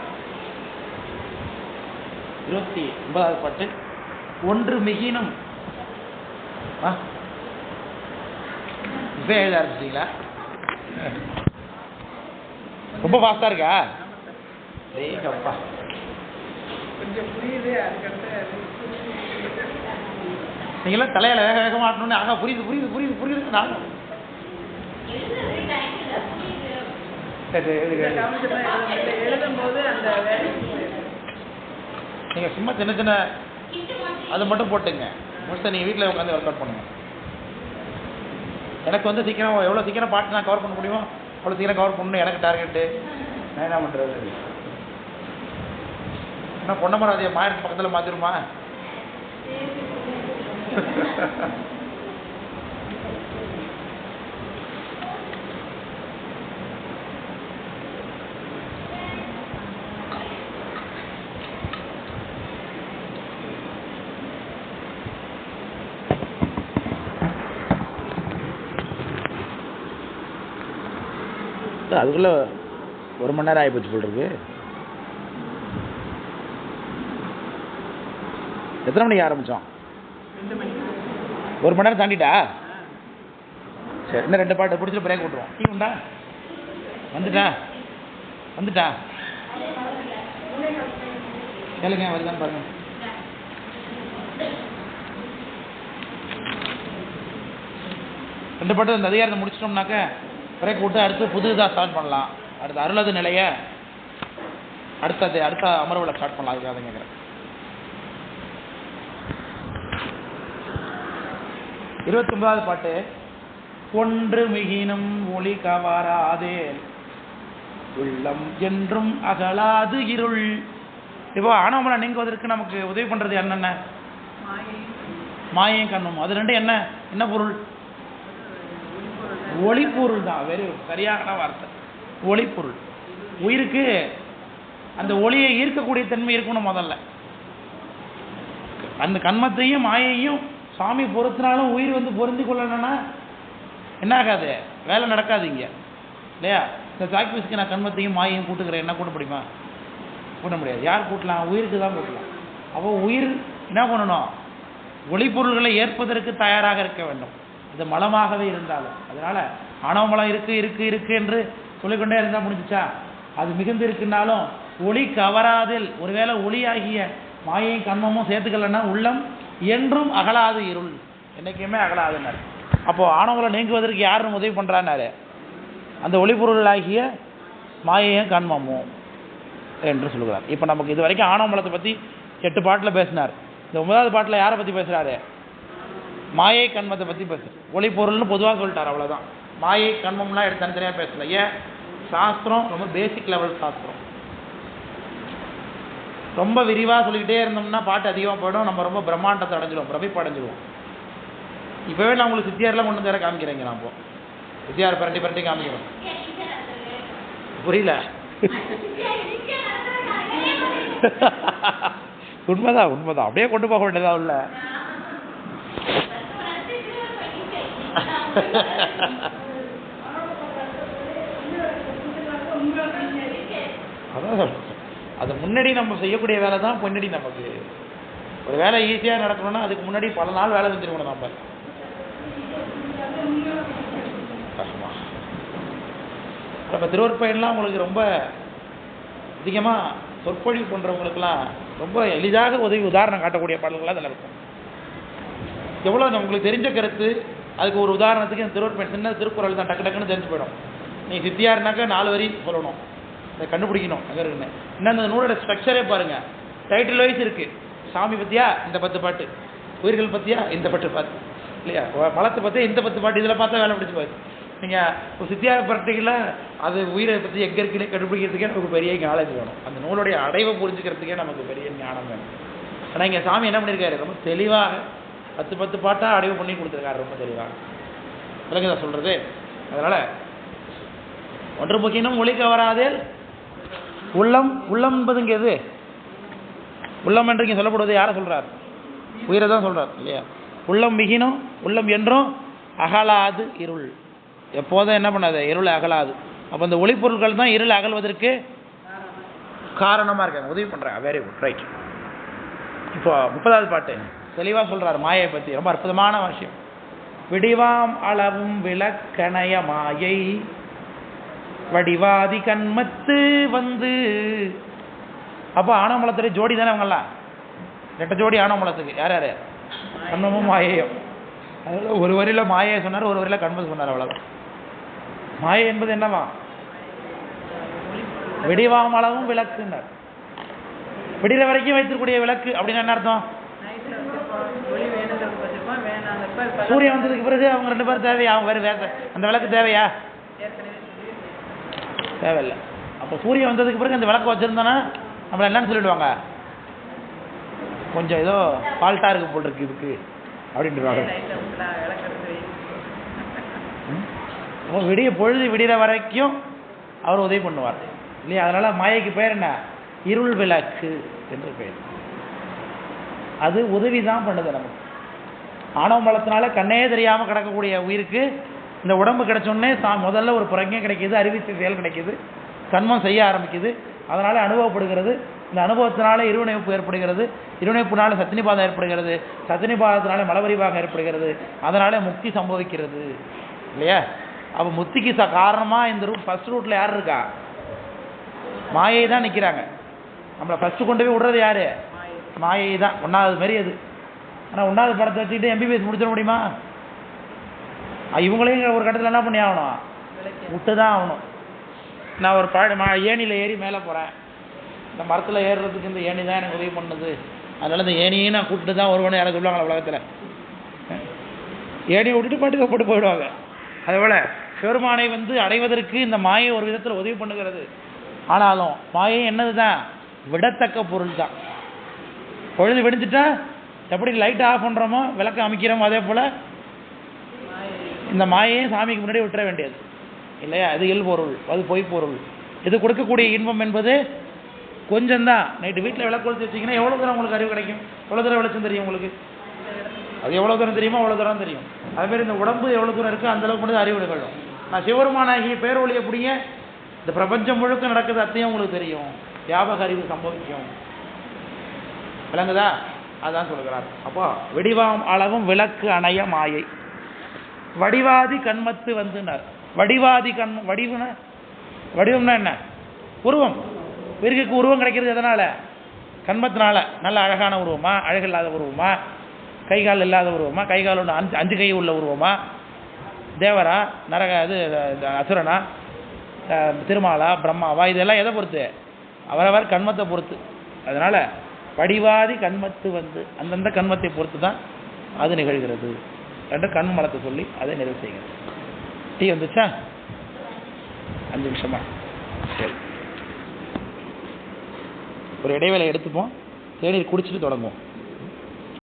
29வது பாட்டு ஒன்று மிகினும். இப்போ எழுத ஆரம்பிச்சிட்டீங்களா? ரொம்ப ஃபாஸ்டா இருக்கா? அப்பா நீங்களாம் தலையில வேக வேகமாக ஆட்டணும்னு ஆகா புரியுது புரியுது புரியுது புரியுது. நானும் நீங்கள் சும்மா சின்ன சின்ன அது மட்டும் போட்டுங்க. முடிச்சா நீங்கள் வீட்டில் உட்காந்து ஒர்க் அவுட் பண்ணுங்க. எனக்கு வந்து சீக்கிரம் எவ்வளோ சீக்கிரம் பாட்டு நான் கவர் பண்ண முடியுமோ அவ்வளோ சீக்கிரம் கவர் பண்ணணும். எனக்கு டார்கெட்டு. நான் என்ன பண்ணுறது? என்ன பொன்னமராதியை மாயிரத்து பக்கத்தில் மாற்றிடுமா? அதுக்குள்ள 1 மணி நேரம் ஆகிப்போச்சு போல் இருக்கு. எத்தனை மணிக்கு ஆரம்பித்தோம்? 1 மணி நேரம் தாண்டிட்டா? சரி, இன்னும் 2 பாட்டு பிடிச்சிட்டு பிரேக் விட்டுருவோம். டீ உண்டா? வந்துட்டா கேளுங்க, வருதான்னு பாருங்க. 2 பாட்டு இந்த அதிகாரத்தை முடிச்சிட்டோம்னாக்க பிரேக் விட்டு அடுத்து புது இதாக ஸ்டார்ட் பண்ணலாம். அடுத்து அருளது நிலைய அடுத்த அமர்வில் ஸ்டார்ட் பண்ணலாம். அதுக்காக தான் கேட்குறேன். 29வது பாட்டு. ஒன்று மிகினும் ஒளி கவராதே உள்ளம் என்றும் அகலாது இருள். இப்போ ஆணவமலை நீங்குவதற்கு நமக்கு உதவி பண்றது என்னென்ன? மாயையும் கண்ணும். அது ரெண்டும் என்ன பொருள்? ஒளிப்பொருள் தான். வெரி சரியான வார்த்தை, ஒளிப்பொருள். உயிருக்கு அந்த ஒளியை ஈர்க்கக்கூடிய தன்மை இருக்கணும். முதல்ல அந்த கண்மத்தையும் மாயையும் சாமி பொறுத்தினாலும் உயிர் வந்து பொருந்தி கொள்ளணும்னா என்ன ஆகாது? வேலை நடக்காது இங்க இல்லையா? இந்த சாக்பீஸ்க்கு நான் கண்மத்தையும் மாயையும் கூட்டுக்கிறேன், என்ன கூட்ட முடியுமா? கூட்ட முடியாது. யார் கூட்டலாம்? உயிருக்கு தான் கூட்டலாம். அப்போ உயிர் என்ன பண்ணணும்? ஒளிப்பொருள்களை ஏற்பதற்கு தயாராக இருக்க வேண்டும். இது மலமாகவே இருந்தாலும். அதனால ஆணவ மலம் இருக்கு என்று சொல்லிக்கொண்டே இருந்தால் முடிஞ்சிச்சா? அது மிகுந்து இருக்குன்னாலும் ஒளி கவராதில் ஒருவேளை ஒளியாகிய மாயையும் கண்மமும் சேர்த்துக்கலன்னா உள்ளம் என்றும் அகலாது இருள், என்னைக்குமே அகலாதுன்னாரு. அப்போ ஆணவங்களை நீங்குவதற்கு யாரும் உதவி பண்றாரு? அந்த ஒளிப்பொருளாகிய மாயையும் கண்மமும் என்று சொல்லுகிறார். இப்போ நமக்கு இது வரைக்கும் ஆணவ மலத்தை பற்றி 8 பாட்டில் பேசினார். இந்த 9வது பாட்டில் யாரை பற்றி பேசுகிறாரு? மாயை கண்மத்தை பற்றி பேசுகிறார். ஒளிப்பொருள்னு பொதுவாக சொல்லிட்டார், அவ்வளோதான். மாயை கண்மம்லாம் எடுத்து தனித்தனியாக பேசல. ஏன்? சாஸ்திரம் ரொம்ப பேசிக் லெவல் சாஸ்திரம். ரொம்ப விரிவாக சொல்லிக்கிட்டே இருந்தோம்னா பாட்டு அதிகமாக போயிடும், நம்ம ரொம்ப பிரம்மாண்டத்தை அடைஞ்சிடுவோம், பிரமிப்பு அடைஞ்சிடுவோம். இப்போவே நான் உங்களுக்கு சித்தியாரெலாம் கொண்டு தர காமிக்கிறேங்க. நான் இப்போ சித்தியார் பரட்டி காமிக்கிறோம். புரியல? உண்மைதான் அப்படியே கொண்டு போக வேண்டியதா உள்ள. அதான் அது முன்னாடி நம்ம செய்யக்கூடிய வேலை தான் பின்னாடி நமக்கு ஒரு வேலை ஈஸியாக நடக்கணும்னா அதுக்கு முன்னாடி பல நாள் வேலை செஞ்சிருக்கணும் நம்ம. நம்ம திருவற்பயன்லாம் உங்களுக்கு ரொம்ப அதிகமாக சொற்பொழிவு பண்ணுறவங்களுக்கெல்லாம் ரொம்ப எளிதாக உதாரணம் காட்டக்கூடிய பாடல்களாக அதில் இருக்கும். எவ்வளோ உங்களுக்கு தெரிஞ்ச கருத்து, அதுக்கு ஒரு உதாரணத்துக்கு இந்த திருவற்பயன் சின்ன திருக்குறள் தான், டக்குன்னு தெரிஞ்சு போயிடும். நீங்கள் சித்தியாருனாக்கா 4 வரி சொல்லணும், அதை கண்டுபிடிக்கணும் அங்கே இருக்குன்னு. இன்னும் அந்த நூலோட ஸ்ட்ரக்சரே பாருங்கள், டைட்டில் வைஸ் இருக்குது. சாமி பற்றியா இந்த 10 பாட்டு, உயிர்கள் பற்றியா இந்த 10 பாட்டு, இல்லையா? மலத்தை பற்றியா இந்த 10 பாட்டு. இதில் பார்த்தா வேலை பிடிச்சி பாரு. நீங்கள் ஒரு சித்தியார் பரட்டிகளை அது உயிரை பற்றி எங்கே இருக்குன்னு கண்டுபிடிக்கிறதுக்கே நமக்கு பெரிய ஞானம் வேணும். அந்த நூலுடைய அடைவை புரிஞ்சுக்கிறதுக்கே நமக்கு பெரிய ஞானம் வேணும். ஆனால் இங்கே சாமி என்ன பண்ணியிருக்காரு? ரொம்ப தெளிவாக 10 பாட்டாக அடைவு பண்ணி கொடுத்துருக்காரு, ரொம்ப தெளிவாக. விளங்குதா சொல்கிறது? அதனால் ஒன்று முக்கியம் ஒளி கவராதே உள்ளம். உள்ளம் என்பது இங்கே எது? உள்ளம் என்று இங்கே சொல்லப்படுவது யாரை சொல்கிறார்? உயிரை தான் சொல்கிறார், இல்லையா? உள்ளம் மிகினும் உள்ளம் என்றும் அகலாது இருள். எப்போதும் என்ன பண்ணாது? இருள் அகலாது. அப்போ அந்த ஒளிப்பொருட்கள் தான் இருள் அகல்வதற்கு காரணமாக இருக்காங்க, உதவி பண்ணுறாங்க. Very good, right. இப்போ 30வது பாட்டு தெளிவாக சொல்கிறார் மாயை பற்றி. ரொம்ப அற்புதமான விஷயம். விடிவாம் அளவும் விளக்கணைய மாயை வடிவாதி கண்மத்து வந்து. அப்போ ஆணவமலத்துடைய ஜோடி தானே அவங்கெல்லாம், 2 ஜோடி ஆணவமலத்துக்கு. யார் யார்? கண்மமும் மாயையும். அதில் ஒரு வரியில் மாயை சொன்னார், ஒரு வரியில் கண்மத்து சொன்னார், அவ்வளோதான். மாயை என்பது என்னவா? விடிவாம் அளவும் விளக்குன்னார். விடிகிற வரைக்கும் வைத்திருக்கூடிய விளக்கு அப்படின்னு என்ன அர்த்தம்? சூரியன் வந்ததுக்கு பிறகு அவங்க 2 பேரும் தேவையா? அவங்க வேறு அந்த விளக்கு தேவையா? தேவையில்லை. அப்போ சூரியன் வந்ததுக்கு பிறகு அந்த விளக்கு வச்சுருந்தோன்னா நம்மளை என்னன்னு சொல்லிடுவாங்க? கொஞ்சம் ஏதோ ஃபால்ட்டாக இருக்கு போல் இருக்கு இதுக்கு அப்படின்ட்டுருவாங்க. பொழுது விடிகிற வரைக்கும் அவர் உதவி பண்ணுவார், இல்லையா? அதனால் மாயைக்கு பேர் என்ன? இருள் விளக்கு என்று பெயர். அது உதவி தான் பண்ணுது நமக்கு. ஆணவ மலத்தினால கண்ணே தெரியாமல் கிடக்கக்கூடிய உயிருக்கு இந்த உடம்பு கிடைச்சோடனே முதல்ல ஒரு பிரஜை கிடைக்கிது, அறிவித்த செயல் கிடைக்கிது, கண்மம் செய்ய ஆரம்பிக்குது, அதனால் அனுபவப்படுகிறது. இந்த அனுபவத்தினால இருவினைப்பு ஏற்படுகிறது, இருவினைப்புனால சத்தினிபாதம் ஏற்படுகிறது, சத்தினிபாதத்தினால மலபரிபாகம் ஏற்படுகிறது, அதனால் முக்தி சம்பவிக்கிறது, இல்லையா? அப்போ முக்திக்கு காரணமாக இந்த ஃபர்ஸ்ட் ரூட்டில் யார் இருக்கா? மாயை தான் நிற்கிறாங்க. நம்மளை ஃபஸ்ட்டு கொண்டு போய் விடுறது யார்? மாயை தான். 1வது மாரி அது. ஆனால் 1வது படத்தை வச்சுக்கிட்டு MBBS முடிச்சிட முடியுமா? இவங்களையும் ஒரு கட்டத்தில் என்ன பண்ணி ஆகணும், விட்டு தான் ஆகணும். நான் ஒரு ஏணியில் ஏறி மேலே போகிறேன், இந்த மரத்தில் ஏறுறதுக்கு இந்த ஏணி தான் எனக்கு உதவி பண்ணுது, அதனால் இந்த ஏணியும் நான் கூப்பிட்டு தான் வருவேன்னு யாரும் சொல்லுவாங்களா உலகத்தில்? ஏணியை விட்டுட்டு பாட்டு போட்டு போயிடுவாங்க. அதேபோல் பெருமானை அடைவதற்கு இந்த மாயை ஒரு விதத்தில் உதவி பண்ணுகிறது. ஆனாலும் மாயை என்னது தான், விடத்தக்க பொருள் தான். பொழுது விடிஞ்சிட்டா எப்படி லைட் ஆஃப் பண்ணுறோமோ விளக்க அமைக்கிறோமோ அதே போல் இந்த மாயையும் சாமிக்கு முன்னாடி விட்டுற வேண்டியது இல்லையா? இது இல் பொருள், அது பொய் பொருள். இது கொடுக்கக்கூடிய இன்பம் என்பது கொஞ்சம்தான். நைட்டு வீட்டில் விளக்கு கொளுத்தி வச்சிங்கன்னா எவ்வளோ தூரம் உங்களுக்கு அறிவு கிடைக்கும்? எவ்வளோ தூரம் வெளிச்சம் தெரியும் உங்களுக்கு? அது எவ்வளோ தூரம் தெரியுமோ அவ்வளோ தூரம் தெரியும். அதுமாரி இந்த உடம்பு எவ்வளோ தூரம் இருக்குது அந்தளவுக்கு மட்டும் அறிவு நிகழும். நான் சிவருமானாகி பேரொழிய புரிய இந்த பிரபஞ்சம் முழுக்க நடக்குது அத்தையும் உங்களுக்கு தெரியும், வியாபக அறிவு சம்பவிக்கும். விளங்குதா? அதான் சொல்கிறார். அப்போ வெடிவாம் அளவும் விளக்கு அணைய மாயை வடிவாதி கண்மத்து வந்துனார். வடிவாதி வடிவம்னா என்ன? உருவம். பிறகுக்கு உருவம் கிடைக்கிறது எதனால? கண்மத்தினால. நல்ல அழகான உருவமா, அழகில்லாத உருவமா, கைகால் இல்லாத உருவமா, கைகால் ஒன்று 5 கை உள்ள உருவமா, தேவரா, நரக இது அசுரனா, திருமாலா, பிரம்மாவா, இதெல்லாம் எதை பொறுத்து? அவரவர் கண்மத்தை பொறுத்து. அதனால வடிவாதி கண்மத்து அந்தந்த கண்மத்தை பொறுத்து தான் அது நிகழ்கிறது என்று கண்மலத்தை சொல்லி அதை நிறைவு செய்கிறது. டீ வந்துச்சா? 5 நிமிஷமா? சரி, ஒரு இடைவேளை எடுத்துப்போம், தேநீர் குடிச்சிட்டு தொடங்குவோம்.